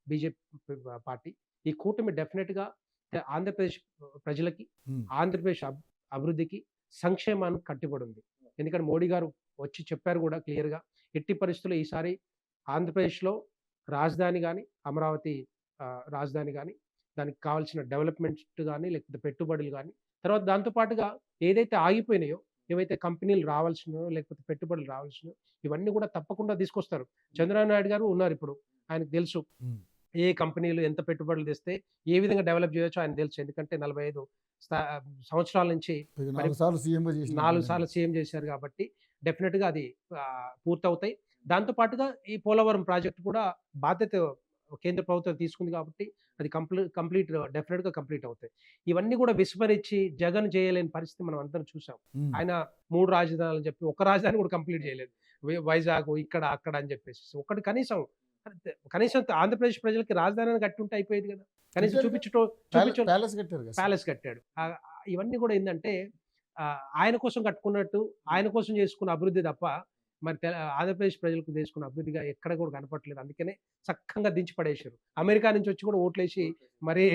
బీజేపీ పార్టీ, ఈ కూటమి డెఫినెట్‌గా ఆంధ్రప్రదేశ్ ప్రజలకి, ఆంధ్రప్రదేశ్ అభివృద్ధికి, సంక్షేమానికి కట్టుబడి ఉంది. ఎందుకంటే మోడీ గారు వచ్చి చెప్పారు కూడా క్లియర్‌గా. ఎట్టి పరిస్థితుల్లో ఈసారి ఆంధ్రప్రదేశ్‌లో రాజధాని గాని, అమరావతి రాజధాని గాని, దానికి కావాల్సిన డెవలప్‌మెంట్ గాని, లేకపోతే పెట్టుబడులు గాని, తర్వాత దాంతో పాటుగా ఏదైతే ఆగిపోయినాయో, ఏవైతే కంపెనీలు రావాల్సినయో, లేకపోతే పెట్టుబడులు రావాల్సినయో, ఇవన్నీ కూడా తప్పకుండా తీసుకొస్తారు. చంద్రబాబు నాయుడు గారు ఉన్నారిప్పుడు. ఆయనకు తెలుసు. ఏ కంపెనీలు ఎంత పెట్టుబడులు తెస్తే ఏ విధంగా డెవలప్ చేయొచ్చో ఆయనకు తెలుసు. ఎందుకంటే 45 సంవత్సరాల నుంచి 4 సార్లు సీఎం చేశారు కాబట్టి డెఫినెట్‌గా అది పూర్తవుతాయి. దాంతో పాటుగా ఈ పోలవరం ప్రాజెక్ట్ కూడా బాధ్యత కేంద్ర ప్రభుత్వం తీసుకుంది కాబట్టి అది కంప్లీట్ డెఫినెట్‌గా కంప్లీట్ అవుతాయి. ఇవన్నీ కూడా విస్మరించి జగన్ చేయలేని పరిస్థితి మనం అందరం చూసాం. ఆయన 3 రాజధానులు చెప్పి ఒక రాజధాని కూడా కంప్లీట్ చేయలేదు. వైజాగ్ ఇక్కడ, అక్కడ అని చెప్పేసి. ఒకటి కనీసం ఆంధ్రప్రదేశ్ ప్రజలకి రాజధానిని కట్టుంటే అయిపోయేది కదా! కనీసం ప్యాలెస్ కట్టాడు. ఇవన్నీ కూడా ఏందంటే ఆయన కోసం కట్టుకున్నట్టు, ఆయన కోసం చేసుకున్న అభివృద్ధి తప్ప మరి ఆంధ్రప్రదేశ్ ప్రజలకు తీసుకున్న అభివృద్ధిగా ఎక్కడ కూడా కనపట్లేదు. అందుకనే చక్కగా దించి పడేశారు. అమెరికా నుంచి వచ్చి కూడా ఓట్లేసి మరి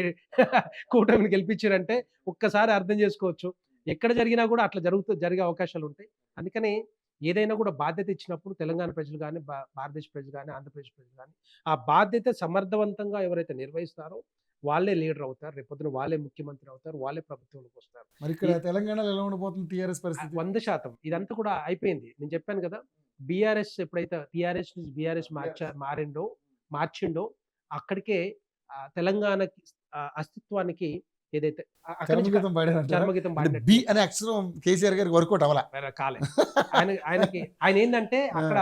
కూటమిని గెలిపించారంటే ఒక్కసారి అర్థం చేసుకోవచ్చు. ఎక్కడ జరిగినా కూడా అట్లా జరిగే అవకాశాలు ఉంటాయి. అందుకని ఏదైనా కూడా బాధ్యత ఇచ్చినప్పుడు తెలంగాణ ప్రజలు గాని, భారతదేశ ప్రజలు గాని, ఆంధ్రప్రదేశ్ ప్రజలు గాని ఆ బాధ్యత సమర్థవంతంగా ఎవరైతే నిర్వహిస్తారో వాళ్ళే లీడర్ అవుతారు. రేపొద్దున వాళ్ళే ముఖ్యమంత్రి అవుతారు. వాళ్ళే ప్రభుత్వంలోకి వస్తారు. మరి ఇక్కడ తెలంగాణలో ఎలా ఉండబోతుంది టీఆర్ఎస్ పరిస్థితి? 100% ఇదంతా కూడా అయిపోయింది. నేను చెప్పాను కదా! బీఆర్ఎస్ ఎప్పుడైతే టీఆర్ఎస్ నుంచి బీఆర్ఎస్ మార్చిండో అక్కడికే తెలంగాణకి అస్తిత్వానికి ఏదైతే అక్కడి నుంచి చర్మగీతం పాడారంటారా? చర్మగీతం అంటే పాడినట్టు బి అనే అక్షరం కేసీఆర్ గారికి వర్కౌట్ అవ్వాల. కాలే. ఆయన ఏందంటే అక్కడ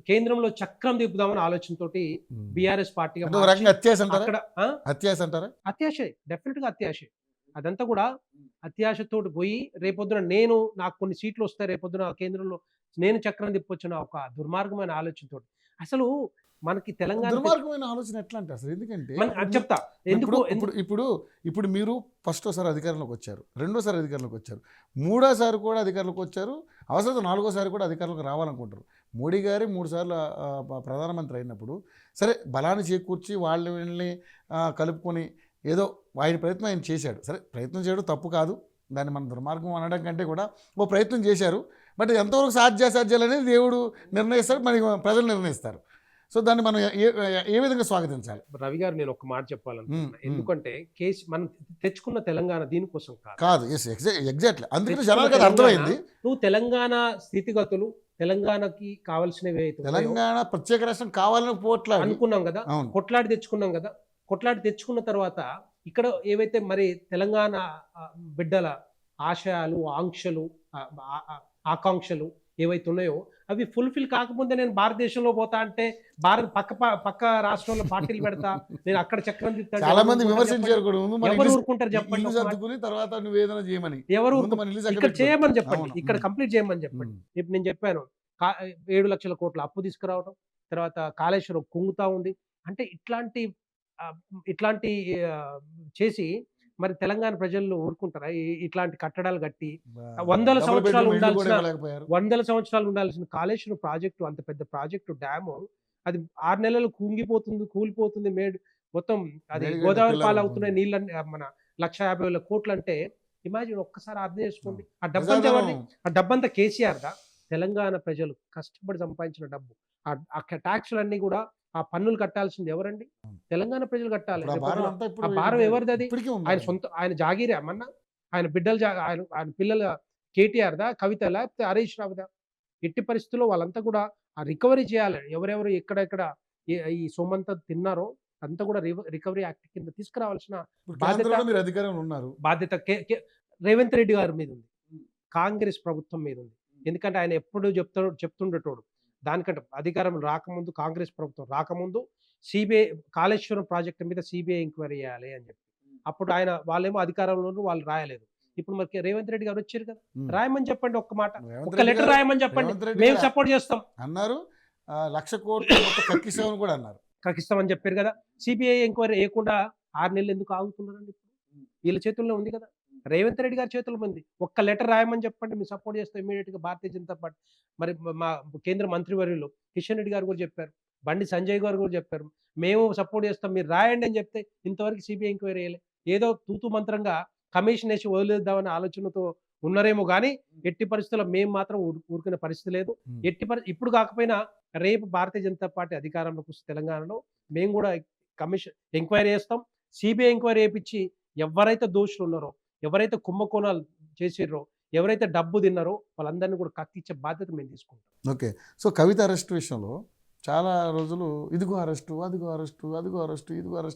కేంద్రంలో చక్రం తిప్పుదామని ఆలోచనతోటి బీఆర్ఎస్ పార్టీగా అంటే ఒక రకంగా అత్యాశ అంటారా? అక్కడ అత్యాశ అంటారా? అత్యాశే, డెఫినెట్ గా అత్యాశే. అదంతా కూడా అత్యాశతోటి పోయి రేపొద్దున నాకు కొన్ని సీట్లు వస్తాయి, రేపొద్దున కేంద్రంలో నేను చక్రం తిప్పొచ్చిన ఒక దుర్మార్గమైన ఆలోచనతోటి. అసలు మనకి తెలంగాణ దుర్మార్గమైన ఆలోచన ఎట్లా అంటే అసలు ఎందుకంటే చెప్తా ఎందుకు. ఇప్పుడు మీరు ఫస్టోసారి అధికారంలోకి వచ్చారు, రెండోసారి అధికారంలోకి వచ్చారు, మూడోసారి కూడా అధికారంలోకి వచ్చారు, అవసరం నాలుగోసారి కూడా అధికారంలోకి రావాలనుకుంటారు. మోడీ గారి 3 సార్లు ప్రధానమంత్రి అయినప్పుడు సరే బలాన్ని చేకూర్చి వీళ్ళని కలుపుకొని ఏదో ఆయన ప్రయత్నం ఆయన చేశాడు. సరే ప్రయత్నం చేయడం తప్పు కాదు, దాన్ని మనం దుర్మార్గం అనడం కంటే కూడా ఓ ప్రయత్నం చేశారు. బట్ ఎంతవరకు సాధ్యాసాధ్యాలు అనేది దేవుడు నిర్ణయిస్తాడు, మరి ప్రజలు నిర్ణయిస్తారు. సో దాన్ని మనం ఏ విధంగా స్వాగతించాలి? రవి గారు నేను ఒక మాట చెప్పాలనుకుంటున్నా. ఎందుకంటే మనం తెచ్చుకున్న తెలంగాణ దీనికోసం కాదు. ఎగ్జాక్ట్లీ, అందుకని జనాలకు అది అర్థమైంది. నువ్వు తెలంగాణ స్థితిగతులు, తెలంగాణకి కావాల్సినవి తెలంగాణ ప్రత్యేక రాష్ట్రం కావాలని అనుకున్నాం కదా, కొట్లాడి తెచ్చుకున్నాం కదా. కొట్లాడి తెచ్చుకున్న తర్వాత ఇక్కడ ఏవైతే మరి తెలంగాణ బిడ్డల ఆశయాలు, ఆకాంక్షలు ఏవైతే ఉన్నాయో అవి ఫుల్ఫిల్ కాకపోతే నేను భారతదేశంలో పోతా అంటే పక్క రాష్ట్రంలో పార్టీలు పెడతా, నేను అక్కడ చక్రం తిప్పుతా. చాలా మంది విమర్శించారు కూడా, ఎవరు ఊరుకుంటారు చెప్పండి? తర్వాత నువ్వేదైనా చేయమని, ఎవరు ఇక్కడ చేయమని చెప్పండి, ఇక్కడ కంప్లీట్ చేయమని చెప్పండి. ఇప్పుడు నేను చెప్పాను 7 లక్షల కోట్ల అప్పు తీసుకురావడం, తర్వాత కాళేశ్వరం కుంగుతా ఉంది అంటే ఇట్లాంటి చేసి మరి తెలంగాణ ప్రజల్లో ఊరుకుంటారా? ఇట్లాంటి కట్టడాలు కట్టి 100 సంవత్సరాలు ఉండాల్సిన కాళేశ్వరం ప్రాజెక్టు, అంత పెద్ద ప్రాజెక్టు డ్యాము, అది 6 నెలలు కూలిపోతుంది. మొత్తం అది గోదావరి పాలు అవుతున్నాయి నీళ్ళని. మన 1,50,000 కోట్లు అంటే ఇమాజిన్, ఒక్కసారి అర్థం చేసుకోండి. ఆ డబ్బంతా కేసీఆర్ దా? తెలంగాణ ప్రజలు కష్టపడి సంపాదించిన డబ్బు. ఆ ట్యాక్సులన్నీ కూడా, ఆ పన్నులు కట్టాల్సింది ఎవరండి? తెలంగాణ ప్రజలు కట్టాలి. ఆ భారం ఎవరిది? అది ఆయన జాగీరే అమ్మన్నా? ఆయన ఆయన పిల్లల కేటీఆర్ దా, కవిత, లేకపోతే హరీష్ రావుదా? ఎట్టి పరిస్థితుల్లో వాళ్ళంతా కూడా ఆ రికవరీ చేయాలి. ఎవరెవరు ఎక్కడెక్కడ ఈ సొమ్మంతా తిన్నారో అంతా కూడా రికవరీ యాక్ట్ కింద తీసుకురావాల్సిన బాధ్యత రేవంత్ రెడ్డి గారి మీద ఉంది, కాంగ్రెస్ ప్రభుత్వం మీద ఉంది. ఎందుకంటే ఆయన ఎప్పుడు చెప్తుండేటోడు, దానికంటే అధికారం రాకముందు, కాంగ్రెస్ ప్రభుత్వం రాకముందు సిబిఐ కాళేశ్వరం ప్రాజెక్టు మీద సిబిఐ ఎంక్వైరీ చేయాలి అని చెప్పి, అప్పుడు వాళ్ళేమో అధికారంలో వాళ్ళు రాయలేదు. ఇప్పుడు మరి రేవంత్ రెడ్డి గారు వచ్చారు కదా, రాయమని చెప్పండి, ఒక్క మాట, ఒక్క లెటర్ రాయమని చెప్పండి, మేము సపోర్ట్ చేస్తాం అన్నారు. 1,00,000 కోట్లు కక్కిస్తామని కూడా అన్నారు. కక్కిస్తామని చెప్పారు కదా. సిబిఐ ఎంక్వైరీ వేయకుండా 6 నెలలు ఎందుకు ఆగుతున్నారండి? వీళ్ళ చేతుల్లో ఉంది కదా, రేవంత్ రెడ్డి గారి చేతుల్లో ఉంది. ఒక్క లెటర్ రాయమని చెప్పండి, మేము సపోర్ట్ చేస్తాం ఇమీడియట్ గా భారతీయ జనతా పార్టీ. మరి మా కేంద్ర మంత్రివర్యులు కిషన్ రెడ్డి గారు కూడా చెప్పారు, బండి సంజయ్ గారు కూడా చెప్పారు, మేము సపోర్ట్ చేస్తాం, మీరు రాయండి అని చెప్తే ఇంతవరకు సిబిఐ ఎంక్వైరీ వేయలే. ఏదో తూతూ మంత్రంగా కమిషన్ వేసి వదిలేద్దామనే ఆలోచనతో ఉన్నారేమో కానీ ఎట్టి పరిస్థితుల్లో మేము మాత్రం ఊరుకునే పరిస్థితి లేదు. ఇప్పుడు కాకపోయినా రేపు భారతీయ జనతా పార్టీ అధికారంలోకి వస్తే తెలంగాణలో మేము కూడా కమిషన్ ఎంక్వైరీ చేస్తాం. సిబిఐ ఎంక్వైరీ చేయించి ఎవరైతే దోషులు ఉన్నారో, ఎవరైతే కుంభకోణాలు చేసిర్రో, ఎవరైతే డబ్బు తిన్నారో వాళ్ళందరినీ కూడా కక్కిచ్చే బాధ్యత మేము తీసుకుంటాం. ఓకే. సో కవిత అరెస్ట్ విషయంలో చాలా రోజులు ఇదిగో అరెస్టు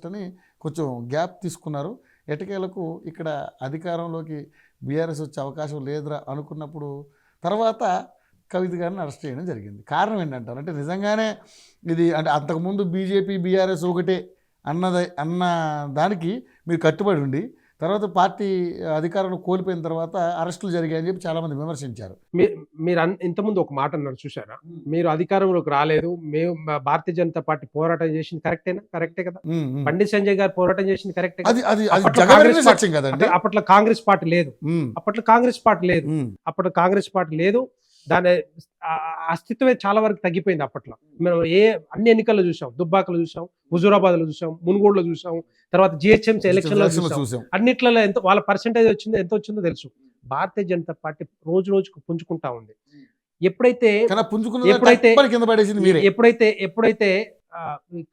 అని కొంచెం గ్యాప్ తీసుకున్నారు. ఎటకేలకు ఇక్కడ అధికారంలోకి బీఆర్ఎస్ వచ్చే అవకాశం లేదురా అనుకున్నప్పుడు తర్వాత కవిత గారిని అరెస్ట్ చేయడం జరిగింది. కారణం ఏంటంటారు? అంటే నిజంగానే ఇది అంటే అంతకుముందు బీజేపీ బీఆర్ఎస్ ఒకటే అన్న దానికి మీరు కట్టుబడి ఉండి తర్వాత పార్టీ అధికారంలో కోల్పోయిన తర్వాత అరెస్టులు జరిగాయని చెప్పి చాలా మంది విమర్శించారు. మీరు ఇంతకుముందు ఒక మాట అన్నారు చూసారా, మీరు అధికారంలోకి రాలేదు, మేము భారతీయ జనతా పార్టీ పోరాటం చేసింది కరెక్టే కదా, బండి సంజయ్ గారు పోరాటం చేసింది కరెక్టే కదా. అప్పట్లో కాంగ్రెస్ పార్టీ లేదు, అప్పట్లో కాంగ్రెస్ పార్టీ లేదు. దాని అస్తిత్వమే చాలా వరకు తగ్గిపోయింది అప్పట్లో. మనం అన్ని ఎన్నికల్లో చూసాం, దుబ్బాకలో చూసాం, హుజూరాబాద్లో చూసాం, మునుగోడులో చూసాం, తర్వాత జిహెచ్ఎంసీ ఎలక్షన్లో చూసాం. చూసాం. అన్నిట్లలో ఎంత వాళ్ళ పర్సెంటేజ్ వచ్చిందో ఎంత వచ్చిందో తెలుసు. భారతీయ జనతా పార్టీ రోజు రోజుకు పుంజుకుంటా ఉంది. ఎప్పుడైతే కింద పడేసింది మీరే. ఎప్పుడైతే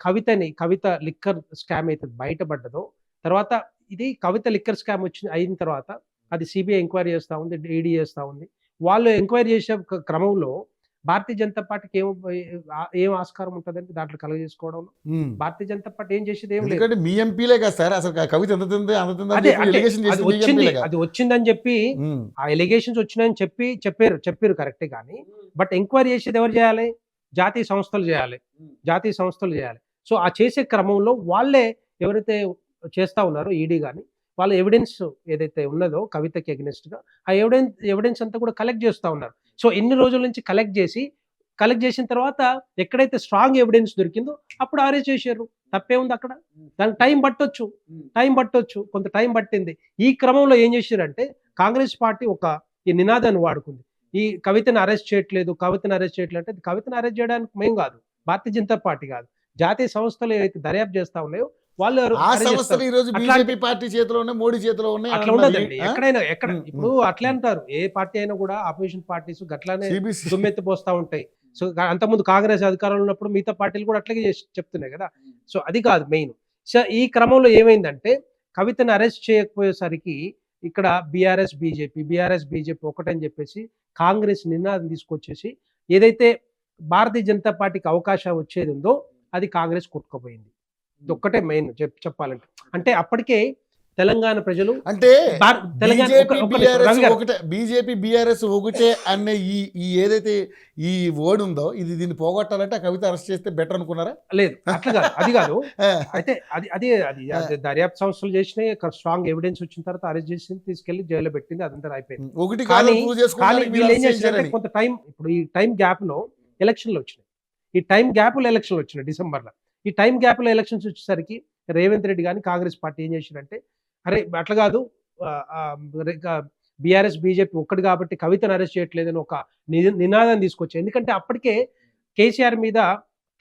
కవిత లిక్కర్ స్కామ్ అయితే బయటపడ్డదో, తర్వాత ఇది కవిత లిక్కర్ స్కామ్ అయిన తర్వాత అది సిబిఐ ఎంక్వైరీ చేస్తూ ఉంది, ఈడీ చేస్తూ ఉంది. వాళ్ళు ఎంక్వైరీ చేసే క్రమంలో భారతీయ జనతా పార్టీకి ఏం ఆస్కారం ఉంటుందంటే దాంట్లో కలగజేసుకోవడంలో భారతీయ జనతా పార్టీ ఏం చేసేది ఏం లేదు. మీ ఎంపీలే కదా సార్ అసలు కవిత అది వచ్చిందని చెప్పి ఆ ఎలిగేషన్స్ వచ్చినాయని చెప్పారు కరెక్టే. కానీ బట్ ఎంక్వైరీ చేసేది ఎవరు చేయాలి? జాతీయ సంస్థలు చేయాలి. సో ఆ చేసే క్రమంలో వాళ్ళే ఎవరైతే చేస్తా ఉన్నారో ఈడీ కానీ వాళ్ళ ఎవిడెన్స్ ఏదైతే ఉన్నదో కవితకి అగెనిస్ట్ గా ఆ ఎవిడెన్స్ అంతా కూడా కలెక్ట్ చేస్తూ ఉన్నారు. సో ఇన్ని రోజుల నుంచి కలెక్ట్ చేసిన తర్వాత ఎక్కడైతే స్ట్రాంగ్ ఎవిడెన్స్ దొరికిందో అప్పుడు అరెస్ట్ చేశారు. తప్పే ఉంది అక్కడ? దానికి టైం పట్టొచ్చు, కొంత టైం పట్టింది. ఈ క్రమంలో ఏం చేశారంటే కాంగ్రెస్ పార్టీ ఈ నినాదాన్ని వాడుకుంది. ఈ కవితను అరెస్ట్ చేయట్లేదు అంటే కవితను అరెస్ట్ చేయడానికి మేము కాదు, భారతీయ జనతా పార్టీ కాదు, జాతీయ సంస్థలు ఏవైతే దర్యాప్తు చేస్తా ఉన్నాయో వాళ్ళు పార్టీ చేతిలో ఉన్నాయి, మోడీ చేతిలో ఉన్నాయి. అట్లా ఉండదండి ఎక్కడ. ఇప్పుడు అట్లే అంటారు, ఏ పార్టీ అయినా కూడా ఆపోజిషన్ పార్టీస్ గట్లానే దుమ్మెత్తిపోస్తా ఉంటాయి. సో అంతకుముందు కాంగ్రెస్ అధికారంలో ఉన్నప్పుడు మిగతా పార్టీలు కూడా అట్లాగే చెప్తున్నాయి కదా. సో అది కాదు మెయిన్. సో ఈ క్రమంలో ఏమైందంటే కవితను అరెస్ట్ చేయకపోయేసరికి ఇక్కడ బీఆర్ఎస్ బీజేపీ ఒకటని చెప్పేసి కాంగ్రెస్ నినాదం తీసుకొచ్చేసి ఏదైతే భారతీయ జనతా పార్టీకి అవకాశం వచ్చేది ఉందో అది కాంగ్రెస్ కొట్టుకుపోయింది. ఒక్కటే మెయిన్ చెప్పాలంటే. అంటే అప్పటికే తెలంగాణ ప్రజలు అంటే బీజేపీ బీఆర్ఎస్ ఒకటే అనే ఈ ఏదైతే ఈ వర్డ్ ఉందో ఇది దీన్ని పోగొట్టాలంటే కవిత అరెస్ట్ చేస్తే బెటర్ అనుకున్నారా? లేదు, అట్లా కాదు, అది కాదు. అయితే అది దర్యాప్తు సంస్థలు చేసినాయి, స్ట్రాంగ్ ఎవిడెన్స్ వచ్చిన తర్వాత అరెస్ట్ చేసి తీసుకెళ్లి జైల్లో పెట్టింది, అదంతా అయిపోయింది. కానీ వీళ్ళు ఏం చేశారంటే కొంత టైం, ఇప్పుడు ఈ టైం గ్యాప్ లో ఎలక్షన్లు వచ్చినాయి డిసెంబర్లో. ఈ టైం గ్యాప్ లో ఎలక్షన్స్ వచ్చేసరికి రేవంత్ రెడ్డి కానీ కాంగ్రెస్ పార్టీ ఏం చేశారంటే అరే అట్లా కాదు, బీఆర్ఎస్ బీజేపీ ఒక్కటి కాబట్టి కవితను అరెస్ట్ చేయట్లేదని ఒక నినాదం తీసుకొచ్చాయి. ఎందుకంటే అప్పటికే కేసీఆర్ మీద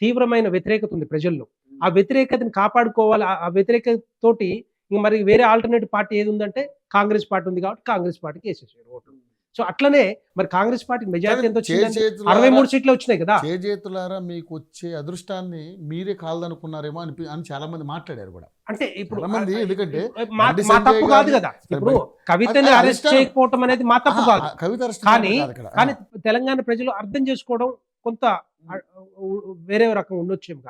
తీవ్రమైన వ్యతిరేకత ఉంది ప్రజల్లో. ఆ వ్యతిరేకతని కాపాడుకోవాలి. ఆ వ్యతిరేకత తోటి ఇంక మరి వేరే ఆల్టర్నేటివ్ పార్టీ ఏది ఉందంటే కాంగ్రెస్ పార్టీ ఉంది కాబట్టి కాంగ్రెస్ పార్టీకి వేసేసారు ఓటు. సో అట్లనే మరి కాంగ్రెస్ పార్టీ మెజారిటీ ఎంత వచ్చింది? 63 సీట్లు వచ్చినాయి కదా. చేతులారా మీకు వచ్చే అదృష్టాన్ని మీరే కాలదనుకున్నారేమో అని చాలా మంది మాట్లాడారు కూడా. అంటే ఇప్పుడు ఎందుకంటే మా తప్పు కాదు కదా. ఇప్పుడు కవితని అరెస్ట్ చేయకపోవటం అనేది మా తప్పు కాదు. కానీ తెలంగాణ ప్రజలు అర్థం చేసుకోవడం కొంత వేరే రకం ఉండొచ్చేమో.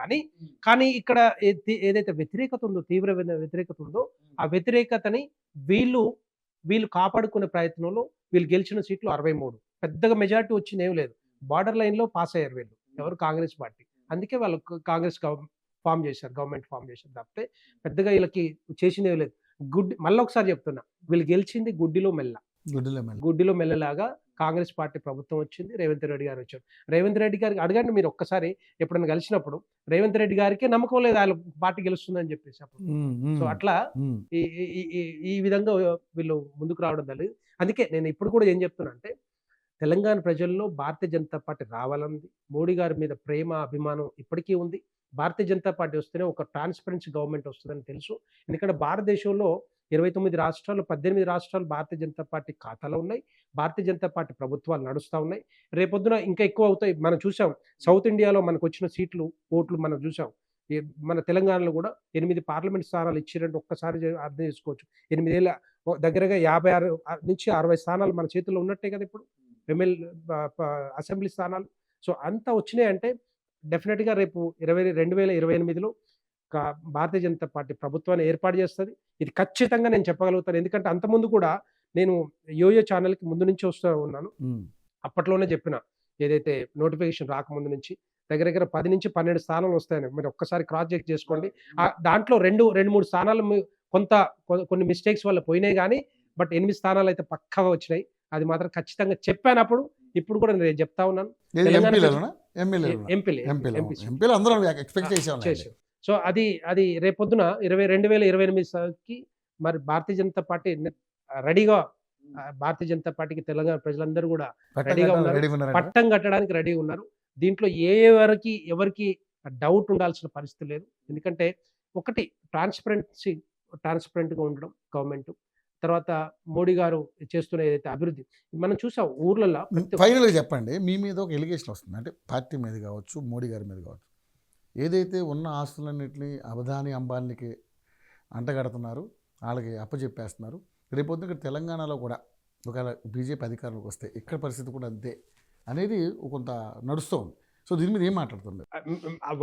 కానీ ఇక్కడ ఏదైతే వ్యతిరేకత ఉందో, తీవ్రమైన వ్యతిరేకత ఉందో, ఆ వ్యతిరేకతని వీళ్ళు కాపాడుకునే ప్రయత్నంలో వీళ్ళు గెలిచిన సీట్లు 63. పెద్దగా మెజారిటీ వచ్చింది ఏం లేదు. బార్డర్ లైన్ లో పాస్ అయ్యారు వీళ్ళు, ఎవరు కాంగ్రెస్ పార్టీ. అందుకే వాళ్ళు కాంగ్రెస్ గవర్నమెంట్ ఫామ్ చేశారు తప్పితే పెద్దగా వీళ్ళకి చేసింది ఏం లేదు. మళ్ళీ ఒకసారి చెప్తున్నా, వీళ్ళు గెలిచింది గుడ్డిలో మెల్లలాగా కాంగ్రెస్ పార్టీ ప్రభుత్వం వచ్చింది, రేవంత్ రెడ్డి గారు వచ్చారు. రేవంత్ రెడ్డి గారికి అడగండి మీరు ఒక్కసారి, ఎప్పుడైనా కలిసినప్పుడు రేవంత్ రెడ్డి గారికి నమ్మకం లేదు వాళ్ళ పార్టీ గెలుస్తుందని చెప్పేసి అప్పుడు. సో అట్లా ఈ విధంగా వీళ్ళు ముందుకు రావడం జరిగింది. అందుకే నేను ఇప్పుడు కూడా ఏం చెప్తున్నా అంటే తెలంగాణ ప్రజల్లో భారతీయ జనతా పార్టీ రావాలన్నది, మోడీ గారి మీద ప్రేమ అభిమానం ఇప్పటికీ ఉంది. భారతీయ జనతా పార్టీ వస్తేనే ఒక ట్రాన్స్పరెన్సీ గవర్నమెంట్ వస్తుందని తెలుసు. ఎందుకంటే భారతదేశంలో 29 రాష్ట్రాలు 18 రాష్ట్రాలు భారతీయ జనతా పార్టీ ఖాతాలో ఉన్నాయి. భారతీయ జనతా పార్టీ ప్రభుత్వాలు నడుస్తూ ఉన్నాయి. రేపొద్దున ఇంకా ఎక్కువ అవుతాయి. మనం చూసాం సౌత్ ఇండియాలో మనకు వచ్చిన ఓట్లు మనం చూసాం. మన తెలంగాణలో కూడా 8 పార్లమెంట్ స్థానాలు ఇచ్చినట్టు ఒక్కసారి అర్థం చేసుకోవచ్చు. 8 ఏళ్ళ దగ్గరగా 56 నుంచి 60 స్థానాలు మన చేతుల్లో ఉన్నట్టే కదా ఇప్పుడు అసెంబ్లీ స్థానాలు. సో అంతా వచ్చినాయి అంటే డెఫినెట్గా రేపు 2028లో భారతీయ జనతా పార్టీ ప్రభుత్వాన్ని ఏర్పాటు చేస్తుంది. ఇది ఖచ్చితంగా నేను చెప్పగలుగుతాను. ఎందుకంటే అంతకుముందు కూడా నేను యోయో ఛానల్కి ముందు నుంచి వస్తూ ఉన్నాను. అప్పట్లోనే చెప్పిన, ఏదైతే నోటిఫికేషన్ రాకముందు నుంచి దగ్గర 10 నుంచి 12 స్థానాలు వస్తాయని మీరు ఒక్కసారి క్రాస్ చెక్ చేసుకోండి. దాంట్లో 2-3 స్థానాలు కొన్ని మిస్టేక్స్ వల్ల పోయినాయి కానీ బట్ 8 స్థానాలు అయితే పక్కాగా వచ్చినాయి. అది మాత్రం ఖచ్చితంగా చెప్పాను అప్పుడు, ఇప్పుడు కూడా నేను చెప్తా ఉన్నాను. సో అది రేపొద్దున 2028కి మరి భారతీయ జనతా పార్టీ రెడీగా భారతీయ జనతా పార్టీకి తెలంగాణ ప్రజలందరూ కూడా పట్టం రెడీగా కట్టాలి, ఉన్నారు. రెడీగా ఉన్నారంట. పట్టం కట్టడానికి రెడీగా ఉన్నారు. దీంట్లో ఎవరికి డౌట్ ఉండాల్సిన పరిస్థితి లేదు. ఎందుకంటే ఒకటి ట్రాన్స్పరెంట్‌గా ఉండడం గవర్నమెంట్. తర్వాత మోడీ గారు చేస్తున్న ఏదైతే అభివృద్ధి మనం చూసాం ఊర్లలో ప్రతి ఫైనల్గా చెప్పండి, మీ మీద ఒక ఎలిగేషన్ వస్తుంది, అంటే పార్టీ మీద కావచ్చు, మోడీ గారి మీద కావచ్చు, ఏదైతే ఉన్న ఆస్తులన్నింటినీ అదానీ అంబానీకి అంటగడుతున్నారు, వాళ్ళకి అప్పచెప్పేస్తున్నారు. రేపొద్దున ఇక్కడ తెలంగాణలో కూడా ఒకవేళ బీజేపీ అధికారంలోకి వస్తే ఇక్కడ పరిస్థితి కూడా అంతే అనేది కొంత నడుస్తూ ఉంది. సో దీని మీద ఏం మాట్లాడుతుంది?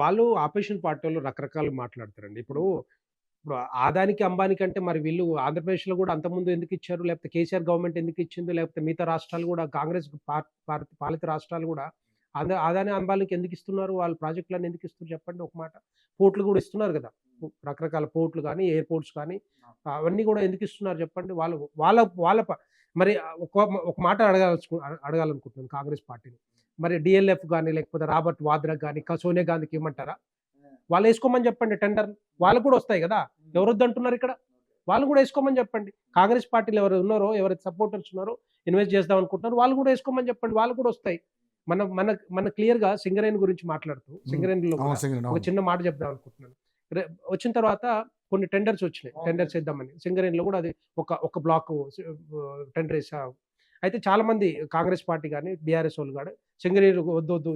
వాళ్ళు ఆపోజిషన్ పార్టీ వాళ్ళు రకరకాలు మాట్లాడతారండి. ఇప్పుడు అదానికి అంబానీకి అంటే మరి వీళ్ళు ఆంధ్రప్రదేశ్‌లో కూడా అంతకుముందు ఎందుకు ఇచ్చారు? లేకపోతే కేసీఆర్ గవర్నమెంట్ ఎందుకు ఇచ్చిందో? లేకపోతే మిగతా రాష్ట్రాలు కూడా కాంగ్రెస్ పాలిత రాష్ట్రాలు కూడా అదాని అంబానీకి ఎందుకు ఇస్తున్నారు? వాళ్ళ ప్రాజెక్టులన్నీ ఎందుకు ఇస్తున్నారు చెప్పండి ఒక మాట. పోర్టులు కూడా ఇస్తున్నారు కదా! రకరకాల పోర్టులు కానీ, ఎయిర్‌పోర్ట్స్ కానీ అవన్నీ కూడా ఎందుకు ఇస్తున్నారు చెప్పండి? వాళ్ళ వాళ్ళ వాళ్ళ ప మరి ఒక మాట అడగాలనుకుంటున్నాను కాంగ్రెస్ పార్టీని. మరి డీఎల్ఎఫ్ గాని, లేకపోతే రాబర్ట్ వాద్రాకి గాని, సోనియా గాంధీకి ఇవ్వమంటారా? వాళ్ళు ఏసుకోమని చెప్పండి టెండర్‌లు. వాళ్ళకి కూడా వస్తాయి కదా! ఎవరొద్దంటున్నారు ఇక్కడ? వాళ్ళు కూడా ఏసుకోమని చెప్పండి. కాంగ్రెస్ పార్టీలో ఎవరు ఉన్నారో, ఎవరైతే సపోర్టర్స్ ఉన్నారో, ఇన్వెస్ట్ చేద్దాం అనుకుంటున్నారో వాళ్ళు కూడా ఏసుకోమని చెప్పండి. వాళ్ళు కూడా వస్తాయి. మన క్లియర్‌గా సింగరేణి గురించి మాట్లాడుతూ సింగరేణిలో కూడా ఒక చిన్న మాట చెప్దాం అనుకుంటున్నాను. వచ్చిన తర్వాత కొన్ని టెండర్స్ వచ్చినాయి. టెండర్స్ ఏద్దామని. సింగరేణిలో కూడా అది ఒక బ్లాక్ టెండర్ ఏసా. అయితే చాలా మంది కాంగ్రెస్ పార్టీ గాని, బీఆర్ఎస్ వాళ్ళు గాని సింగరేణి వద్దొద్దు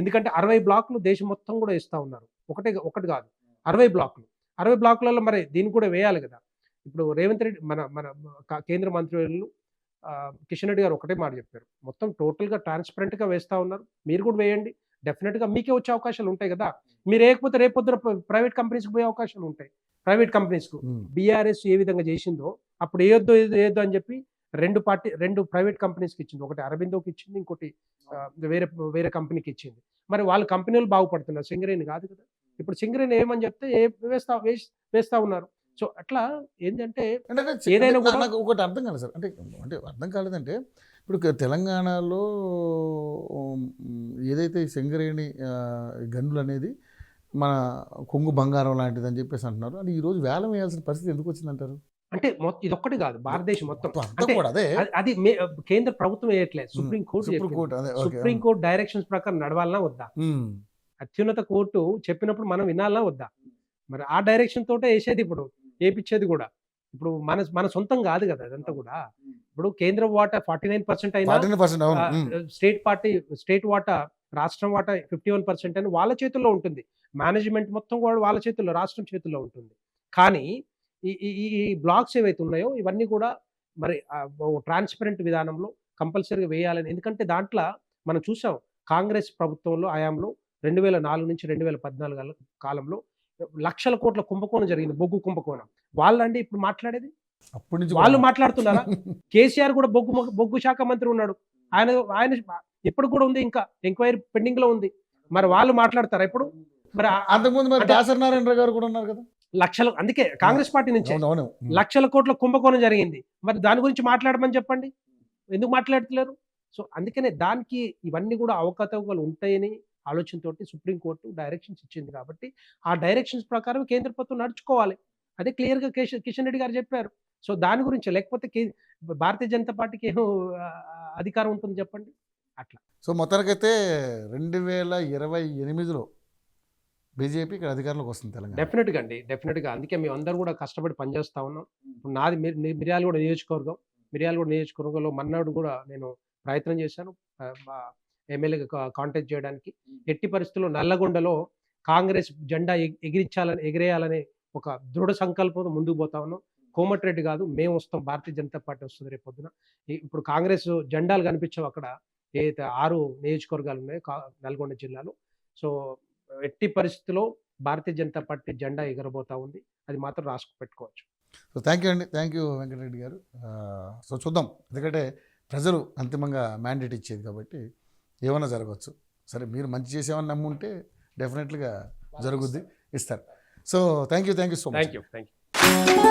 ఎందుకంటే 60 బ్లాకులు దేశం మొత్తం కూడా ఇస్తా ఉన్నారు. ఒకటి కాదు 60 బ్లాకులు. 60 బ్లాకులలో మరి దీన్ని కూడా వేయాలి కదా! ఇప్పుడు రేవంత్ రెడ్డి మన మన కేంద్ర మంత్రివర్యులు కిషన్ రెడ్డి గారు ఒకటే మాట చెప్పారు. మొత్తం టోటల్‌గా ట్రాన్స్‌పరెంట్‌గా వేస్తా ఉన్నారు. మీరు కూడా వేయండి. డెఫినిట్‌గా మీకే వచ్చే అవకాశాలు ఉంటాయి కదా! మీరు వేయకపోతే రేపొద్దున ప్రైవేట్ కంపెనీస్‌కి పోయే అవకాశాలు ఉంటాయి. ప్రైవేట్ కంపెనీస్‌కు బీఆర్ఎస్ ఏ విధంగా చేసిందో అప్పుడు ఏయొద్దు అని చెప్పి 2 ప్రైవేట్ కంపెనీస్‌కి ఇచ్చింది. ఒకటి అరబిందోకి ఇచ్చింది. ఇంకోటి వేరే కంపెనీకి ఇచ్చింది. మరి వాళ్ళ కంపెనీలు బాగుపడుతున్నారు. సింగరేణి కాదు కదా! ఇప్పుడు సింగరేణి ఏమని చెప్తే వేస్తా ఉన్నారు. సో అట్లా ఏంటంటే ఏదైనా కూడా నాకు ఒకటి అర్థం కాలేదు సార్. అంటే అర్థం కాలేదంటే ఇప్పుడు తెలంగాణలో ఏదైతే ఈ సింగరేణి గనులు అనేది మన కొంగు బంగారం లాంటిది అని చెప్పేసి అంటున్నారు. అంటే ఈరోజు వేలం వేయాల్సిన పరిస్థితి ఎందుకు వచ్చిందంటారు? అంటే ఇదొక్కటి కాదు భారతదేశం మొత్తం. అర్థం కూడా అదే అది కేంద్ర ప్రభుత్వం వేయట్లేదు. సుప్రీం కోర్టు డైరెక్షన్స్ ప్రకారం నడవాలనా వద్దా? అత్యున్నత కోర్టు చెప్పినప్పుడు మనం వినాలనా వద్దా? మరి ఆ డైరెక్షన్ తోటే వేసేది ఇప్పుడు ఏపిచ్చేది కూడా. ఇప్పుడు మన సొంతం కాదు కదా అదంతా కూడా. ఇప్పుడు కేంద్ర వాటా 49% అయినా స్టేట్ వాటా రాష్ట్రం వాటా 51% అని వాళ్ళ చేతుల్లో ఉంటుంది. మేనేజ్మెంట్ మొత్తం కూడా వాళ్ళ చేతుల్లో, రాష్ట్రం చేతుల్లో ఉంటుంది. కానీ ఈ బ్లాక్స్ ఏవైతే ఉన్నాయో ఇవన్నీ కూడా మరి ట్రాన్స్పరెంట్ విధానంలో కంపల్సరీగా వేయాలని. ఎందుకంటే దాంట్లో మనం చూసాం కాంగ్రెస్ ప్రభుత్వంలో హయాంలో 2004 నుంచి 2014 కాలంలో లక్షల కోట్ల కుంభకోణం జరిగింది. బొగ్గు కుంభకోణం. వాళ్ళండి ఇప్పుడు మాట్లాడేది? వాళ్ళు మాట్లాడుతున్నారా? కేసీఆర్ కూడా బొగ్గు శాఖ మంత్రి ఉన్నాడు. ఆయన ఇప్పుడు కూడా ఉంది, ఇంకా ఎంక్వైరీ పెండింగ్ లో ఉంది. మరి వాళ్ళు మాట్లాడతారా ఇప్పుడు? మరి అంతకుముందు దాసరి నారాయణ గారు కూడా ఉన్నారు కదా. లక్షలు, అందుకే కాంగ్రెస్ పార్టీ నుంచి లక్షల కోట్ల కుంభకోణం జరిగింది. మరి దాని గురించి మాట్లాడమని చెప్పండి. ఎందుకు మాట్లాడట్లేరు? సో అందుకనే దానికి ఇవన్నీ కూడా అవకతవకలు ఉంటాయని ఆలోచనతోటి సుప్రీంకోర్టు డైరెక్షన్స్ ఇచ్చింది. కాబట్టి ఆ డైరెక్షన్స్ ప్రకారం కేంద్ర ప్రభుత్వం నడుచుకోవాలి. అదే క్లియర్‌గా కిషన్ రెడ్డి గారు చెప్పారు. సో దాని గురించి, లేకపోతే భారతీయ జనతా పార్టీకి ఏమో అధికారం ఉంటుంది చెప్పండి అట్లా. సో మొత్తానికైతే 2028లో బీజేపీ ఇక్కడ అధికారంలోకి వస్తుంది తెలంగాణ. డెఫినెట్‌గా అండి, డెఫినెట్‌గా. అందుకే మేము అందరూ కూడా కష్టపడి పనిచేస్తా ఉన్నాం. నాది మిర్యాలగూడ నియోజకవర్గంలో మన్నాడు కూడా నేను ప్రయత్నం చేశాను మా ఎమ్మెల్యేగా కాంటాక్ట్ చేయడానికి. ఎట్టి పరిస్థితుల్లో నల్లగొండలో కాంగ్రెస్ జెండా ఎగిరేయాలనే ఒక దృఢ సంకల్పంతో ముందుకు పోతా ఉన్నాం. కోమటిరెడ్డి కాదు, మేము వస్తాం, భారతీయ జనతా పార్టీ వస్తుంది రేపు పొద్దున. ఇప్పుడు కాంగ్రెస్ జెండాలు కనిపించవు అక్కడ, ఏదైతే 6 నియోజకవర్గాలు ఉన్నాయో నల్గొండ జిల్లాలో. సో ఎట్టి పరిస్థితుల్లో భారతీయ జనతా పార్టీ జెండా ఎగరబోతా ఉంది. అది మాత్రం రాసుకు పెట్టుకోవచ్చు. సో థ్యాంక్ యూ అండి, థ్యాంక్ యూ వెంకటరెడ్డి గారు. సో చూద్దాం, ఎందుకంటే ప్రజలు అంతిమంగా మ్యాండేట్ ఇచ్చేది కాబట్టి ఏమైనా జరగవచ్చు. సరే, మీరు మంచి చేసేమని నమ్ముంటే డెఫినెట్లీగా జరుగుద్ది, ఇస్తారు. So thank you so much. Thank you.